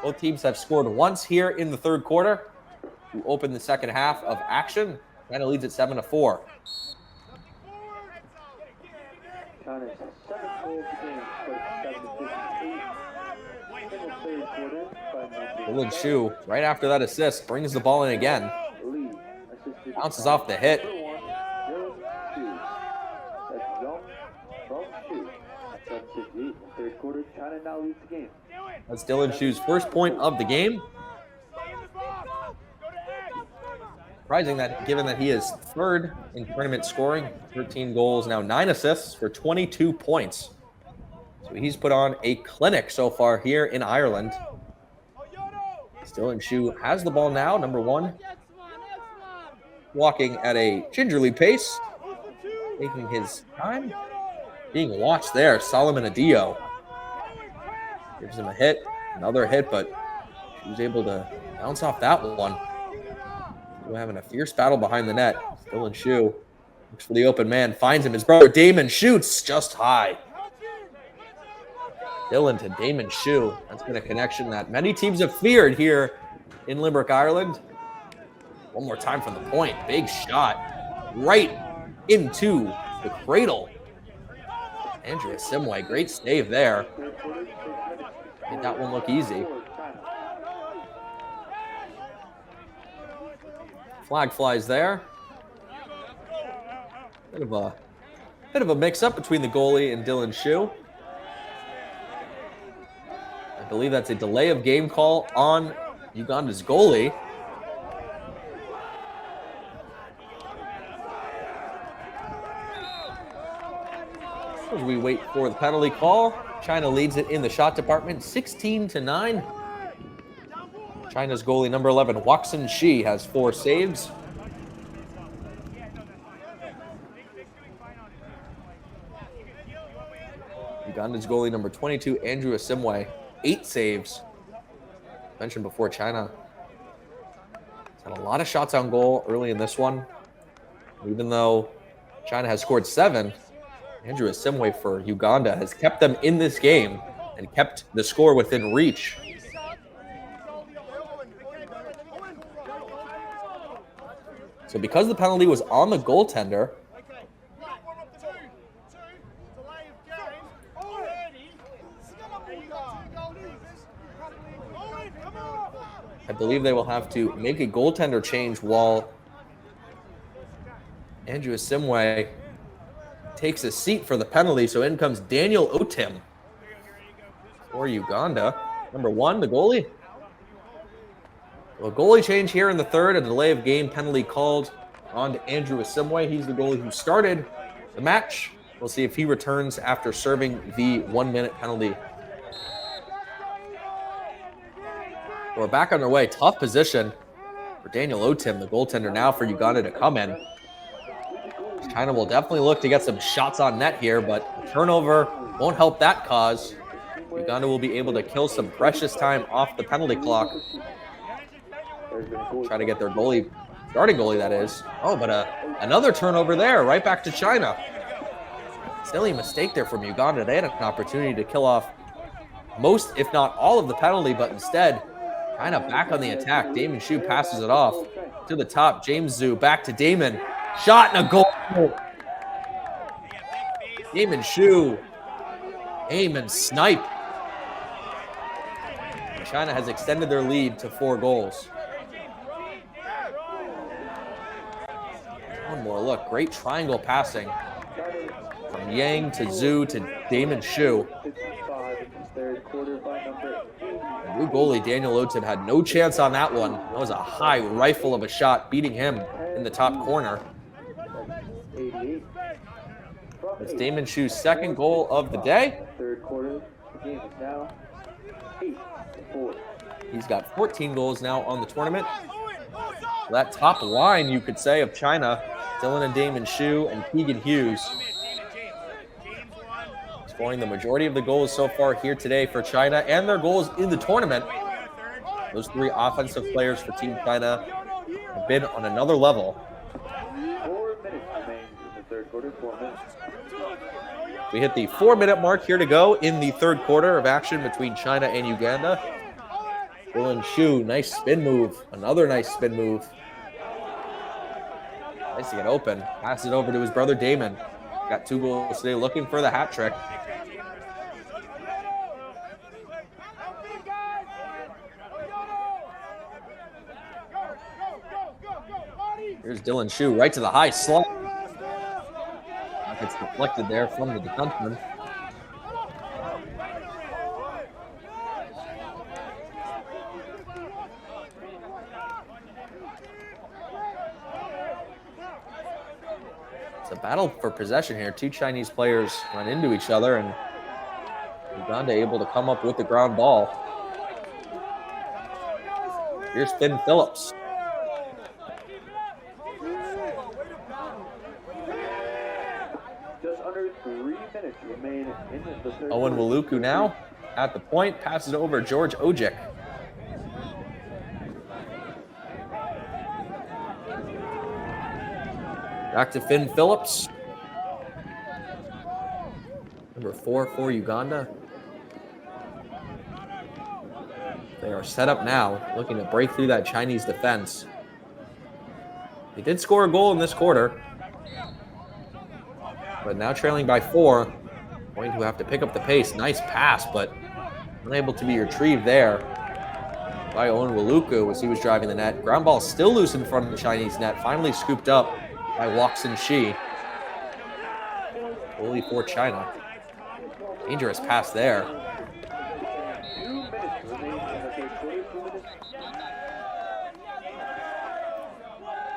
Both teams have scored once here in the third quarter to open the second half of action. China leads at 7-4. China's 7 goals a game, but 7-58 in the third quarter. Dylan Shu, right after that assist, brings the ball in again. Bounces off the hit. Third quarter, China now leads the game. That's Dylan Shu's first point of the game. Surprising that, given that he is third in tournament scoring, 13 goals, now 9 assists for 22 points. So he's put on a clinic so far here in Ireland. Dylan Shu has the ball now, number 1. Walking at a gingerly pace, taking his time. Being watched there, Solomon Adio. Gives him a hit, another hit, but he was able to bounce off that one. We're having a fierce battle behind the net. Dylan Shu looks for the open man, finds him. His brother Damon shoots just high. Dylan to Damon Shu. That's been a connection that many teams have feared here in Limerick, Ireland. One more time from the point. Big shot right into the cradle. Andrew Asimwe, great save there. Made that one look easy. Flag flies there. Bit of a mix-up between the goalie and Dylan Shu. I believe that's a delay of game call on Uganda's goalie. As we wait for the penalty call, China leads it in the shot department, 16-9. China's goalie, number 11, Waksan Shi, has 4 saves. Uganda Uganda's goalie number 22, Andrew Asimwe, 8 saves. Mentioned before, China had a lot of shots on goal early in this one. Even though China has scored 7, Andrew Asimwe for Uganda has kept them in this game and kept the score within reach. So because the penalty was on the goaltender, I believe they will have to make a goaltender change while Andrew Asimwe takes a seat for the penalty. So in comes Daniel Otim for Uganda. Number 1, the goalie. Well, goalie change here in the third, a delay of game penalty called on to Andrew Asimwe. He's the goalie who started the match. We'll see if he returns after serving the 1-minute penalty. We're back on their way. Tough position for Daniel Otim, the goaltender now for Uganda to come in. China will definitely look to get some shots on net here, but turnover won't help that cause. Uganda will be able to kill some precious time off the penalty clock. Try to get their goalie, starting goalie that is. Oh, but another turnover there, right back to China. Silly mistake there from Uganda. They had an opportunity to kill off most, if not all, of the penalty, but instead, China back on the attack. Damon Shu passes it off to the top. James Zhu back to Damon. Shot and a goal. Damon Shu, aim and snipe. China has extended their lead to 4 goals. One more look. Great triangle passing from Yang to Zhu to Damon Shu. New goalie Daniel Otim had no chance on that one. That was a high rifle of a shot, beating him in the top corner. It's Damon Shu's second goal of the day. Third quarter, the game is now 8-4. He's got 14 goals now on the tournament. That top line, you could say, of China, Dylan and Damon Shu and Keegan Hughes, scoring the majority of the goals so far here today for China and their goals in the tournament. Those 3 offensive players for Team China have been on another level. 4 minutes remain in the third quarter, 4 minutes. We hit the 4-minute mark here to go in the third quarter of action between China and Uganda. Dylan Shu, nice spin move. Another nice spin move. Nice to get open. Pass it over to his brother Damon. Got 2 goals today, looking for the hat trick. Here's Dylan Shu right to the high slot. Gets deflected there from the defenseman. It's a battle for possession here. 2 Chinese players run into each other, and Uganda able to come up with the ground ball. Here's Finn Phillips. Just under 3 minutes remain in the third. Owen Waluku now at the point, passes it over George Ojic. Back to Finn Phillips. Number 4 for Uganda. They are set up now, looking to break through that Chinese defense. They did score a goal in this quarter, but now trailing by 4, going to have to pick up the pace. Nice pass, but unable to be retrieved there by Owen Waluku as he was driving the net. Ground ball still loose in front of the Chinese net, finally scooped up by Wakson Shi. Goalie for China. Dangerous pass there. 2 minutes remain in the third quarter, 2 minutes.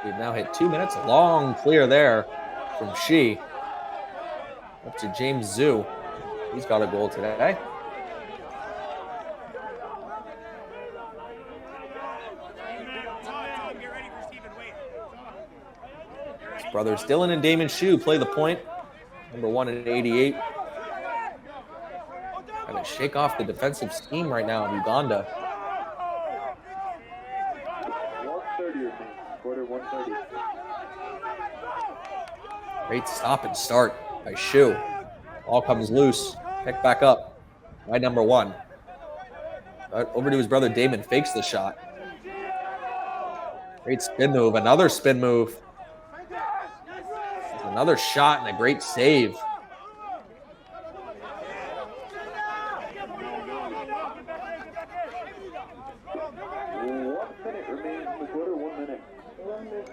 We've now hit 2 minutes. Long clear there from Shi. Up to James Zhu. He's got a goal today. His brothers Dylan and Damon Shu play the point. Number 1 at 88. shake off the defensive scheme right now in Uganda. 1:30 remains. Quarter 1:30. Great stop and start by Shu. Ball comes loose. Picked back up by number 1. Over to his brother Damon. Fakes the shot. Great spin move. Another spin move. Another shot and a great save.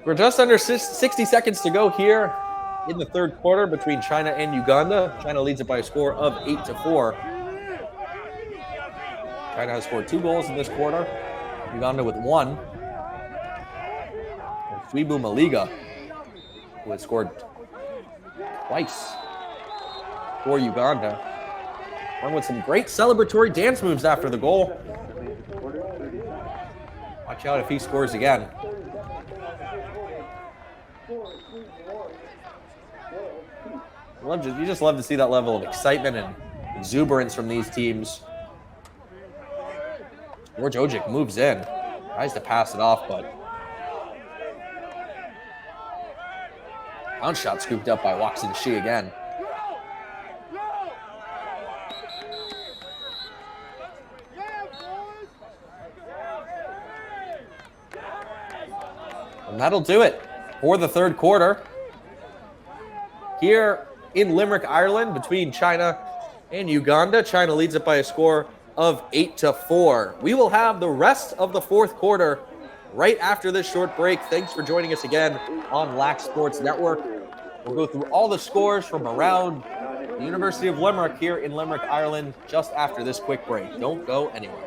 We're just under 60 seconds to go here in the third quarter between China and Uganda. China leads it by a score of 8-4. China has scored 2 goals in this quarter. Uganda with 1. And Swibu Maliga, who has scored twice for Uganda. One with some great celebratory dance moves after the goal. Watch out if he scores again. You just love to see that level of excitement and exuberance from these teams. George Ojic moves in. Tries to pass it off, but bounce shot scooped up by Watson Shi again. And that'll do it for the third quarter. Here in Limerick, Ireland, between China and Uganda. China leads it by a score of 8-4. We will have the rest of the fourth quarter right after this short break. Thanks for joining us again on Lax Sports Network. We'll go through all the scores from around the University of Limerick here in Limerick, Ireland, just after this quick break. Don't go anywhere.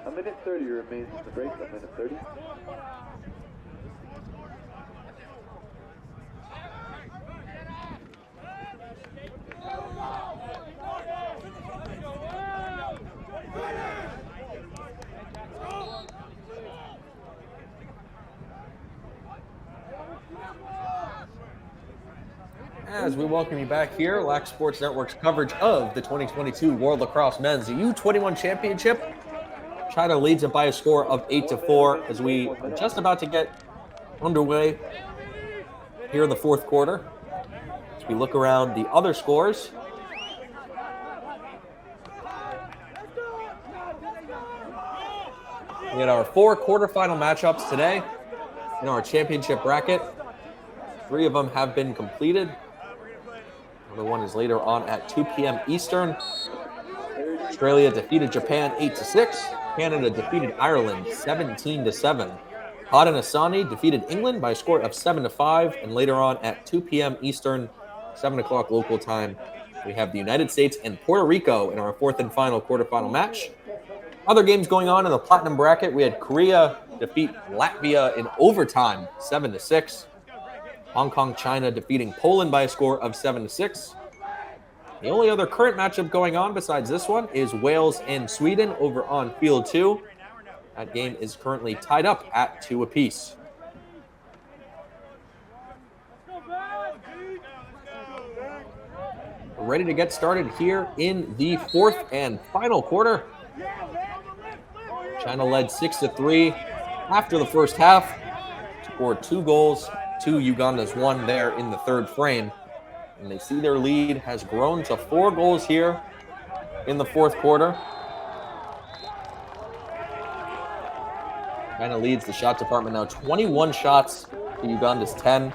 A minute 30 remains in the break. A minute 30. As we welcome you back here, Lax Sports Network's coverage of the 2022 World Lacrosse Men's U21 Championship. China leads it by a score of 8-4 as we are just about to get underway here in the fourth quarter. As we look around the other scores. We had our 4 quarterfinal matchups today in our championship bracket. 3 of them have been completed. Another one is later on at 2 p.m. Eastern. Australia defeated Japan 8-6. Canada defeated Ireland 17-7. Haudenosaunee defeated England by a score of 7-5. And later on at 2 p.m. Eastern, 7 o'clock local time, we have the United States and Puerto Rico in our 4th and final quarterfinal match. Other games going on in the platinum bracket, we had Korea defeat Latvia in overtime 7-6. Hong Kong, China defeating Poland by a score of 7-6. The only other current matchup going on besides this one is Wales and Sweden over on Field 2. That game is currently tied up at 2 apiece. We're ready to get started here in the 4th and final quarter. China led 6-3. after the first half. Scored 2 goals, 2 Uganda's 1 there in the third frame. And they see their lead has grown to 4 goals here in the fourth quarter. China leads the shot department now 21 shots to Uganda's 10.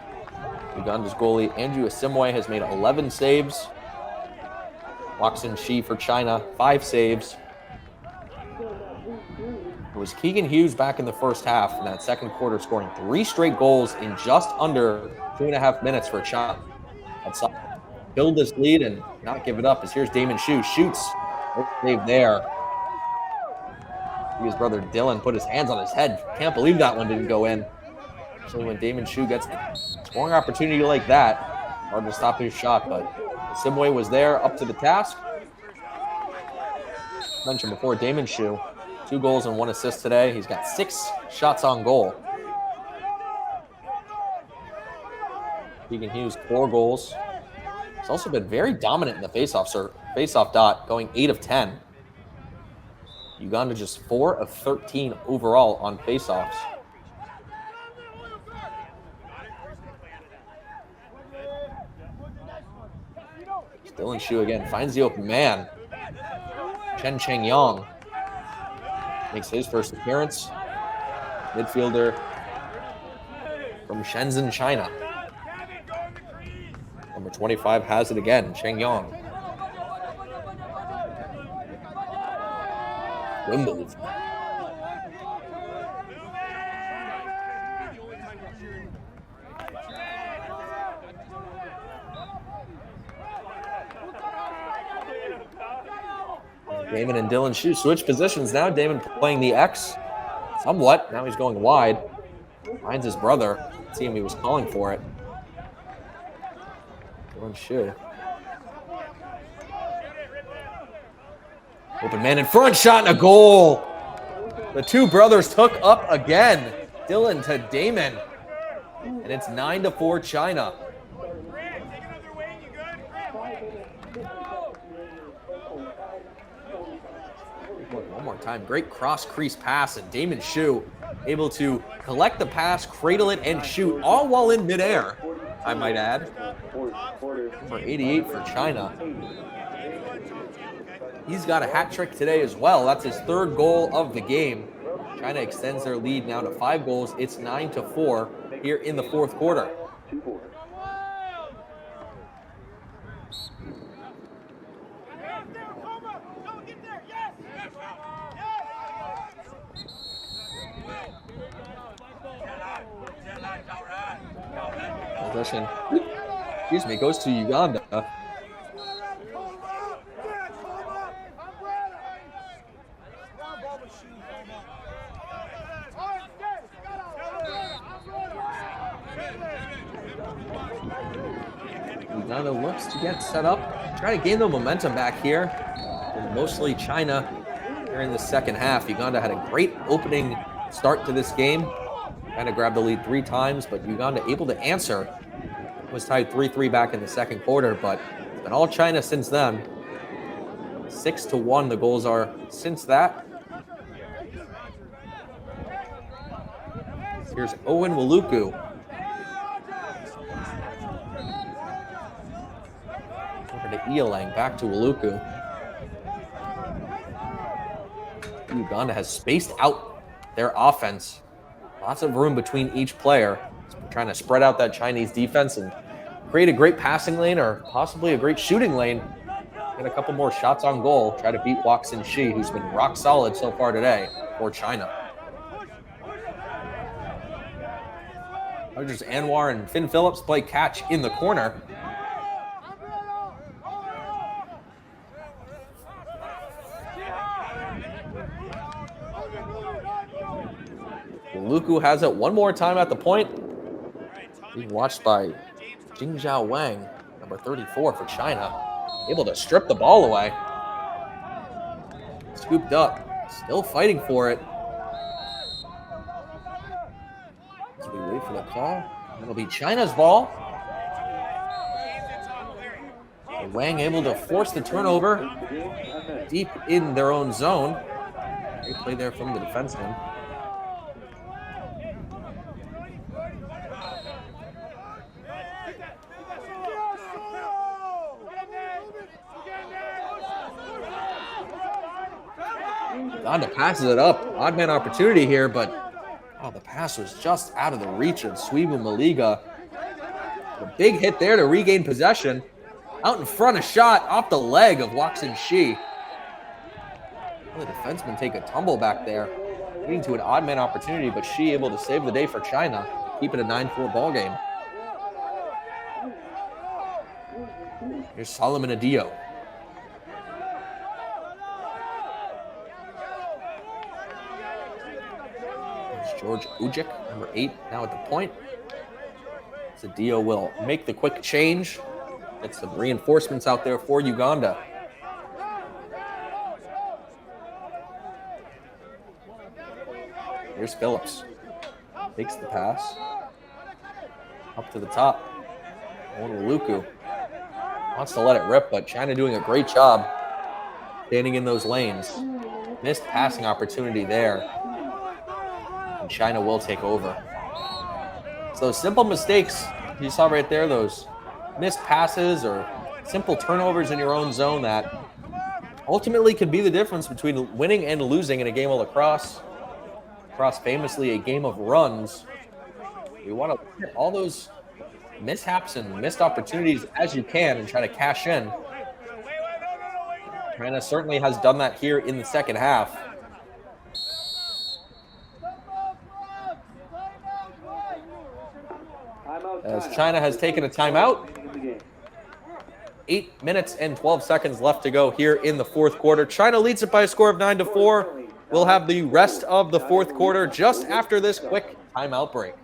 Uganda's goalie Andrew Asimwe has made 11 saves. Lax Shi for China, 5 saves. It was Keegan Hughes back in the first half in that second quarter, scoring 3 straight goals in just under 2.5 minutes for China. That's build this lead and not give it up. As here's Damon Shu, shoots, save there. His brother Dylan put his hands on his head. Can't believe that one didn't go in. Actually, when Damon Shu gets a scoring opportunity like that, hard to stop his shot, but Simway was there, up to the task. Mentioned before, Damon Shu, 2 goals and 1 assist today. He's got 6 shots on goal. Keegan Hughes, 4 goals. He's also been very dominant in the faceoff dot, going 8 of 10. Uganda just 4 of 13 overall on faceoffs. Dylan Shu again finds the open man. Chen Chengyang makes his first appearance. Midfielder from Shenzhen, China. Number 25 has it again, Chengyang. Good move. Damon and Dylan Shu switch positions now. Damon playing the X somewhat. Now he's going wide. Finds his brother. See him, he was calling for it. Dylan Shu. Open man in front, shot and a goal. The 2 brothers took up again. Dylan to Damon. And it's 9-4 China. One more time. Great cross crease pass, and Damon Shu able to collect the pass, cradle it, and shoot, all while in midair, I might add. Number 88 for China. He's got a hat trick today as well. That's his 3rd goal of the game. China extends their lead now to 5 goals. It's 9-4 here in the fourth quarter. Possession, excuse me, goes to Uganda. Uganda looks to get set up, try to gain the momentum back here. And mostly China here in the second half. Uganda had a great opening start to this game. Kind of grabbed the lead 3 times, but Uganda able to answer. It was tied 3-3 back in the second quarter, but it's been all China since then. 6-1 the goals are since that. Here's Owen Waluku. Over to Ealang, back to Waluku. Uganda has spaced out their offense. Lots of room between each player. Trying to spread out that Chinese defense and create a great passing lane or possibly a great shooting lane. Get a couple more shots on goal. Try to beat Lax Shi, who's been rock solid so far today for China. Rogers Anwar and Finn Phillips play catch in the corner. Luku has it one more time at the point. Being watched by Jingzhao Wang, number 34 for China. Able to strip the ball away. Scooped up. Still fighting for it. As we wait for the call. It'll be China's ball. And Wang able to force the turnover deep in their own zone. Great play there from the defenseman. Uganda passes it up. Odd man opportunity here, but the pass was just out of the reach of Swibu Maliga. A big hit there to regain possession. Out in front, a shot off the leg of Waksin Shi. The defenseman take a tumble back there, leading to an odd man opportunity, but Shi able to save the day for China, keep it a 9-4 ball game. Here's Solomon Adio. There's George Ujic, number 8, now at the point. Adio will make the quick change. Get some reinforcements out there for Uganda. Here's Phillips. Takes the pass. Up to the top. Luku wants to let it rip, but China doing a great job standing in those lanes. Missed passing opportunity there. And China will take over. So those simple mistakes you saw right there, those missed passes or simple turnovers in your own zone that ultimately could be the difference between winning and losing in a game of lacrosse. Lacrosse famously a game of runs. You want to look at all those mishaps and missed opportunities as you can and try to cash in. China certainly has done that here in the second half. As China has taken a timeout. 8 minutes and 12 seconds left to go here in the fourth quarter. China leads it by a score of 9-4. We'll have the rest of the fourth quarter just after this quick timeout break.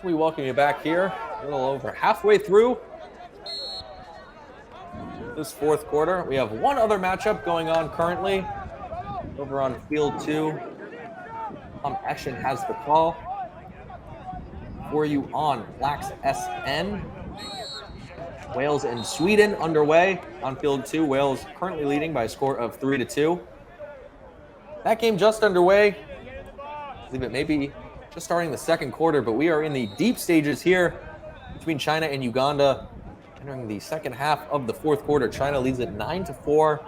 So we welcome you back here, a little over halfway through this fourth quarter. We have one other matchup going on currently over on field 2. Tom Eschen has the call for you on Lax SN. Wales and Sweden underway on field 2. Wales currently leading by a score of 3-2. That game just underway. I believe it may be just starting the second quarter, but we are in the deep stages here between China and Uganda. Entering the second half of the fourth quarter, China leads at 9-4.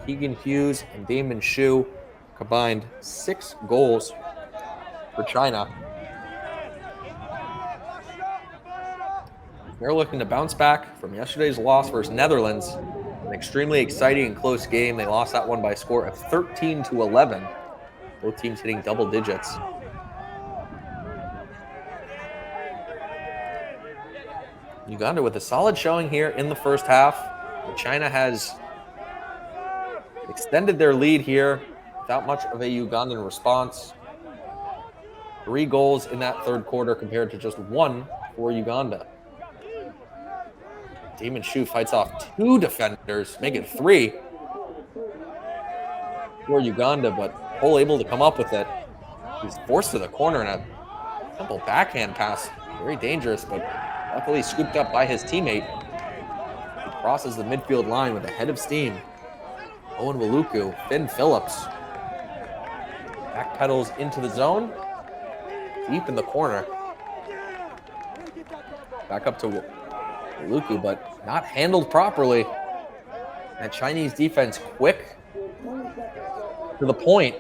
Keegan Hughes and Damon Shu combined 6 goals for China. They're looking to bounce back from yesterday's loss versus Netherlands. An extremely exciting and close game. They lost that one by a score of 13-11. Both teams hitting double digits. Uganda with a solid showing here in the first half. China has extended their lead here without much of a Ugandan response. 3 goals in that third quarter compared to just 1 for Uganda. Damon Shu fights off 2 defenders, make it 3 for Uganda, but Cole able to come up with it. He's forced to the corner in a simple backhand pass. Very dangerous, but luckily scooped up by his teammate. He crosses the midfield line with a head of steam. Owen Waluku, Finn Phillips. Backpedals into the zone. Deep in the corner. Back up to Waluku, but not handled properly. That Chinese defense quick to the point.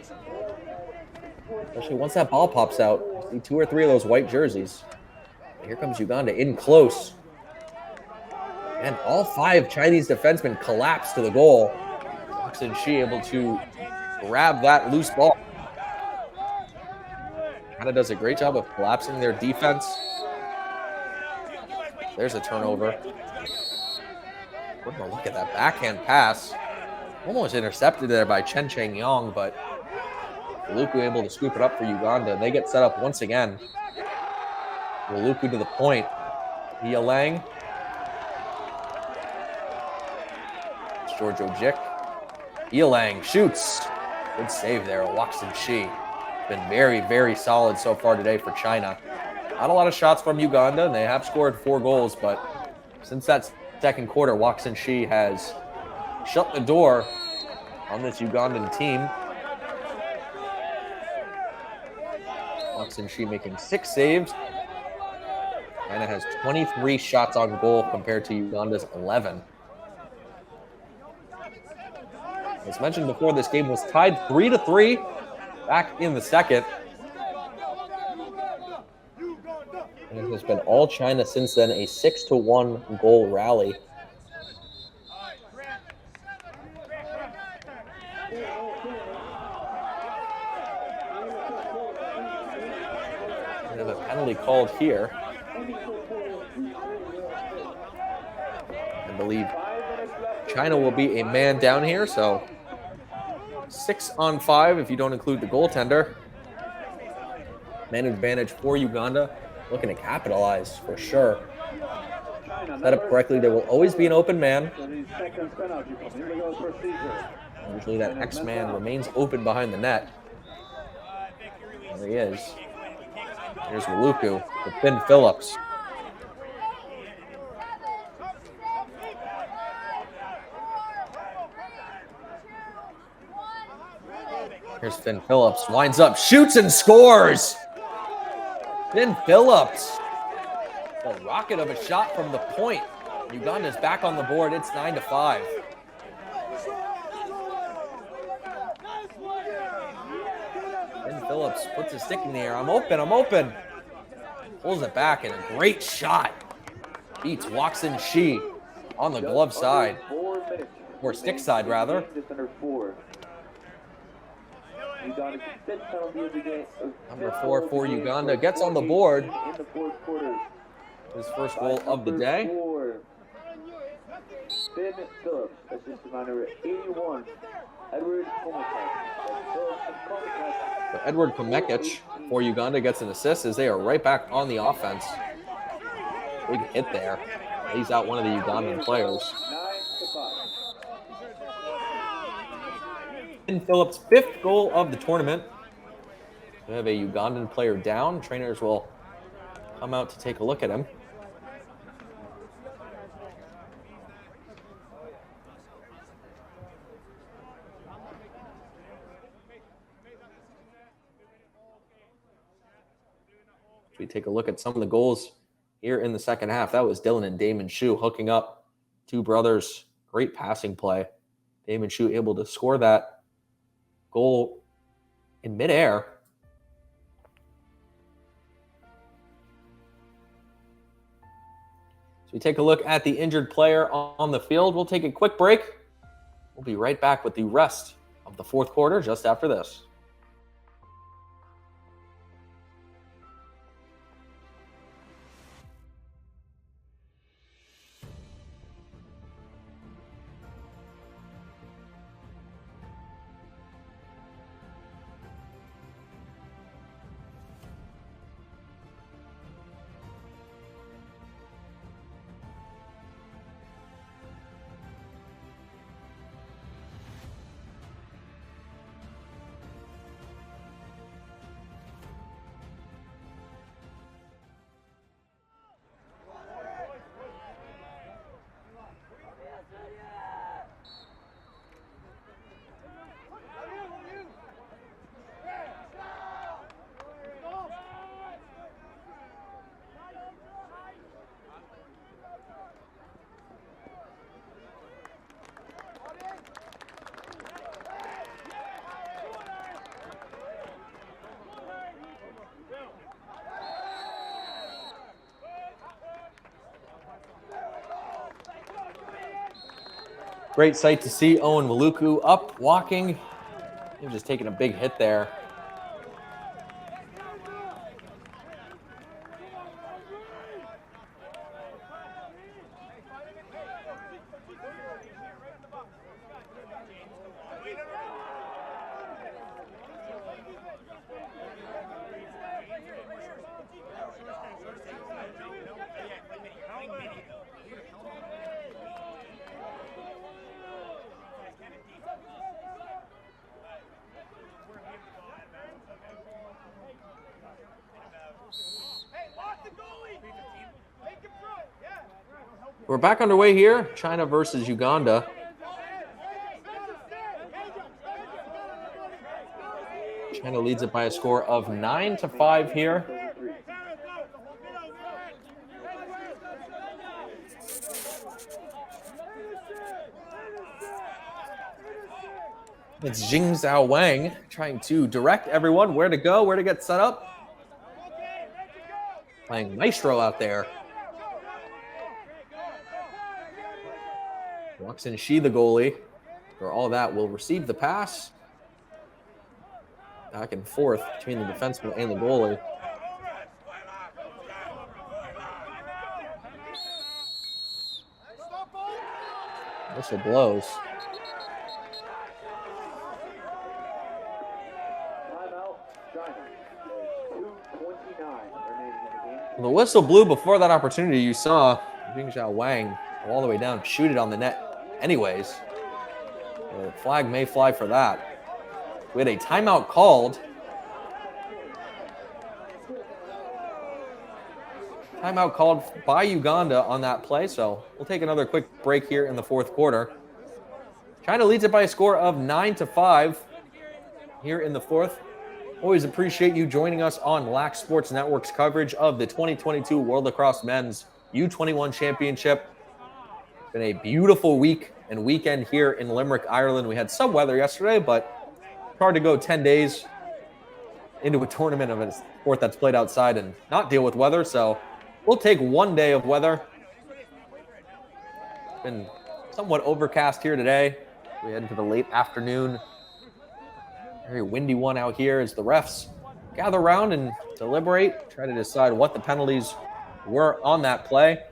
Especially once that ball pops out. You see 2 or 3 of those white jerseys. Here comes Uganda in close. And all 5 Chinese defensemen collapse to the goal. Lax and Shi able to grab that loose ball. Canada does a great job of collapsing their defense. There's a turnover. What a look at that backhand pass. Almost intercepted there by Chen Cheng Yong, but Waluku able to scoop it up for Uganda. They get set up once again. Waluku to the point. Ia Lang. George Ojik. Ia Lang shoots. Good save there. Laxin Shi. Been very, very solid so far today for China. Not a lot of shots from Uganda, and they have scored 4 goals, but since that second quarter, Laxin Shi has shut the door on this Ugandan team. Laxin Shi making 6 saves. China has 23 shots on goal compared to Uganda's 11. As mentioned before, this game was tied 3-3 back in the second. And it has been all China since then, a 6-1 goal rally. We have a penalty called here. I believe China will be a man down here, so 6-on-5 if you don't include the goaltender. Man advantage for Uganda. Looking to capitalize for sure. Set up correctly, there will always be an open man. Usually that X-man remains open behind the net. There he is. Here's Waluku with Finn Phillips. Here's Finn Phillips. Winds up, shoots and scores! Finn Phillips. A rocket of a shot from the point. Uganda's back on the board. It's 9-5. Finn Phillips puts his stick in the air. I'm open, I'm open. Pulls it back and a great shot. Beats Laxin Shi on the glove side. Or stick side, rather. Number 4 for Uganda gets on the board. His first goal of the day. Finn Phillips, assisted by number 81, Edward Komekic. So Edward Komekic for Uganda gets an assist as they are right back on the offense. Big hit there. Lays out one of the Ugandan players. 9-5. Finn Phillips' 5th goal of the tournament. We have a Ugandan player down. Trainers will come out to take a look at him. We take a look at some of the goals here in the second half. That was Dylan and Damon Shu hooking up. 2 brothers. Great passing play. Damon Shu able to score that goal in midair. So we take a look at the injured player on the field. We'll take a quick break. We'll be right back with the rest of the 4th quarter just after this. Great sight to see Owen Maluku up, walking. He was just taking a big hit there. We're back underway here. China versus Uganda. China leads it by a score of 9-5 here. It's Jingzhao Wang trying to direct everyone where to go, where to get set up. Playing maestro out there. Walks in Shi, the goalie, for all that, will receive the pass. Back and forth between the defenseman and the goalie. Whistle blows. The whistle blew before that opportunity. You saw Jingzhao Wang go all the way down, shoot it on the net anyways. The flag may fly for that. We had a timeout called. Timeout called by Uganda on that play, so we'll take another quick break here in the fourth quarter. China leads it by a score of 9-5 here in the fourth. Always appreciate you joining us on Lax Sports Network's coverage of the 2022 World Lacrosse Men's U21 Championship. It's been a beautiful week and weekend here in Limerick, Ireland. We had some weather yesterday, but it's hard to go 10 days into a tournament of a sport that's played outside and not deal with weather, so we'll take one day of weather. It's been somewhat overcast here today. We head into the late afternoon. Very windy one out here as the refs gather around and deliberate, try to decide what the penalties were on that play.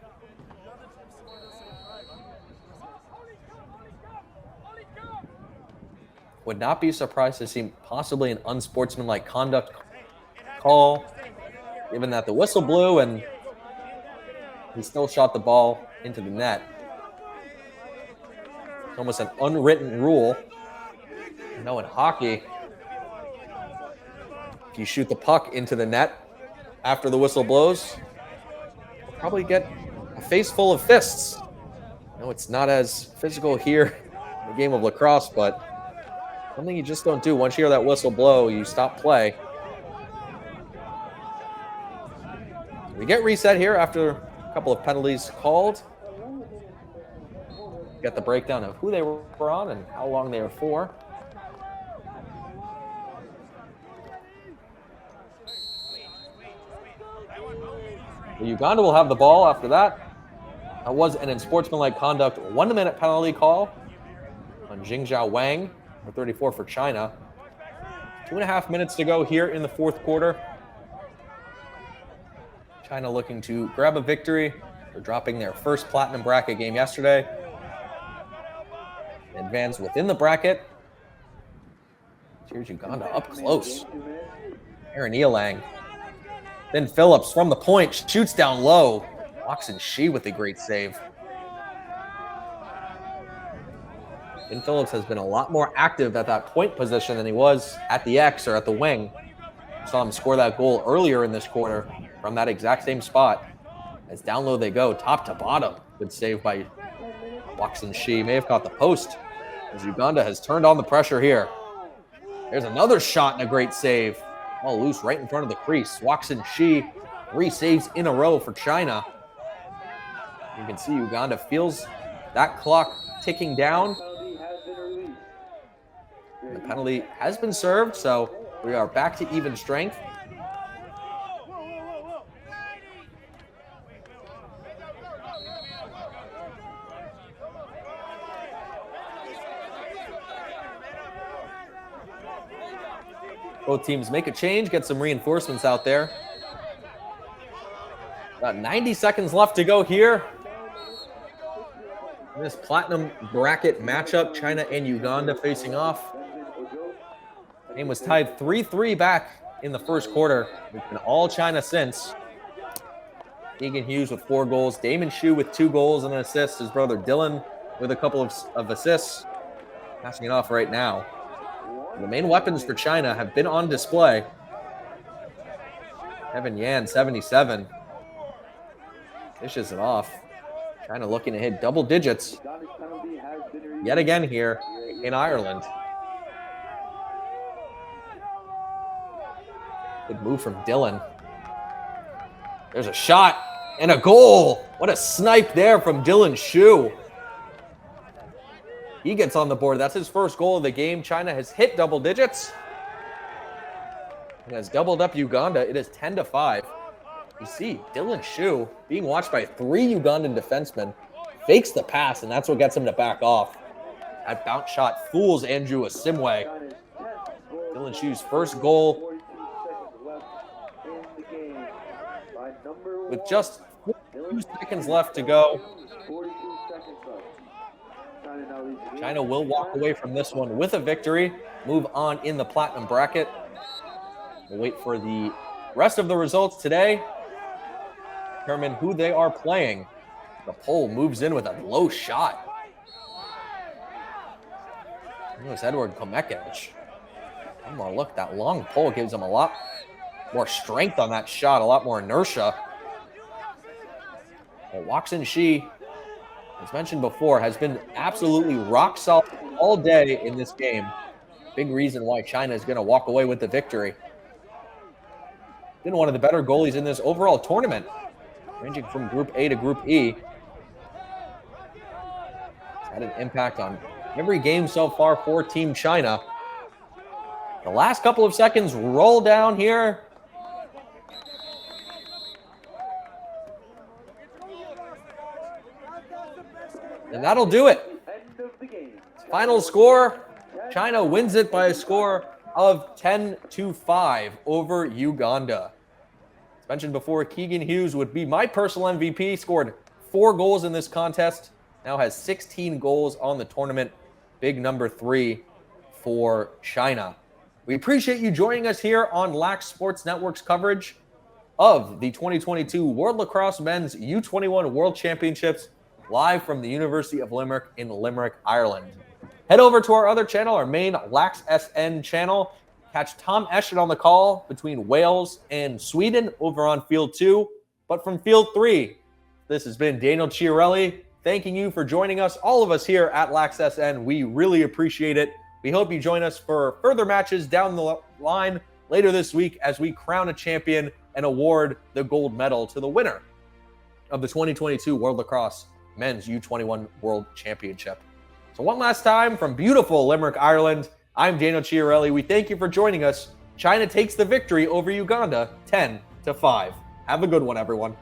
Would not be surprised to see possibly an unsportsmanlike conduct call, given that the whistle blew and he still shot the ball into the net. It's almost an unwritten rule. You know, in hockey, if you shoot the puck into the net after the whistle blows, you'll probably get a face full of fists. I know it's not as physical here in the game of lacrosse, but something you just don't do. Once you hear that whistle blow, you stop play. We get reset here after a couple of penalties called. Get the breakdown of who they were on and how long they were for. Uganda will have the ball after that. That was an unsportsmanlike conduct 1-minute penalty call on Jingzhao Wang, number 34 for China. 2.5 minutes to go here in the fourth quarter. China looking to grab a victory. They're dropping their first platinum bracket game yesterday. Advance within the bracket. Here's Uganda up close. Aaron Ealang. Then Phillips from the point, shoots down low. Walks in Shi with a great save. Ben Phillips has been a lot more active at that point position than he was at the X or at the wing. Saw him score that goal earlier in this quarter from that exact same spot. As down low they go, top to bottom. Good save by Walks in Shi. May have caught the post as Uganda has turned on the pressure here. There's another shot and a great save. All loose right in front of the crease. Walks in Shi. 3 saves in a row for China. You can see Uganda feels that clock ticking down. The penalty has been served, so we are back to even strength. Both teams make a change, get some reinforcements out there. About 90 seconds left to go here. In this platinum bracket matchup, China and Uganda facing off. Game was tied 3-3 back in the first quarter. It's been all China since. Keegan Hughes with 4 goals. Damon Hsu with 2 goals and an assist. His brother Dylan with a couple of assists. Passing it off right now. The main weapons for China have been on display. Kevin Yan, 77. Dishes it off. China looking to hit double digits yet again here in Ireland. Good move from Dylan. There's a shot and a goal. What a snipe there from Dylan Hsu. He gets on the board. That's his first goal of the game. China has hit double digits. It has doubled up Uganda. It is 10-5. You see Dylan Hsu being watched by 3 Ugandan defensemen. Fakes the pass, and that's what gets him to back off. That bounce shot fools Andrew Asimwe. Dylan Hsu's first goal. With just 42 seconds left to go. China will walk away from this one with a victory. Move on in the platinum bracket. We'll wait for the rest of the results today. Determine who they are playing. The pole moves in with a low shot. Here's Edward Komekic. One more look. That long pole gives him a lot more strength on that shot, a lot more inertia. Well, Waxin Shi, as mentioned before, has been absolutely rock solid all day in this game. Big reason why China is going to walk away with the victory. Been one of the better goalies in this overall tournament, ranging from Group A to Group E. It's had an impact on every game so far for Team China. The last couple of seconds roll down here. And that'll do it. Final score, China wins it by a score of 10-5 over Uganda. As mentioned before, Keegan Hughes would be my personal MVP, scored 4 goals in this contest, now has 16 goals on the tournament. Big number 3 for China. We appreciate you joining us here on Lax Sports Network's coverage of the 2022 World Lacrosse Men's U21 World Championships, live from the University of Limerick in Limerick, Ireland. Head over to our other channel, our main Lax SN channel. Catch Tom Eschen on the call between Wales and Sweden over on Field 2. But from Field 3, this has been Daniel Chiarelli, thanking you for joining us, all of us here at Lax SN. We really appreciate it. We hope you join us for further matches down the line later this week as we crown a champion and award the gold medal to the winner of the 2022 World Lacrosse Men's U21 World Championship. So one last time from beautiful Limerick, Ireland, I'm Daniel Chiarelli. We thank you for joining us. China takes the victory over Uganda 10-5. Have a good one, everyone.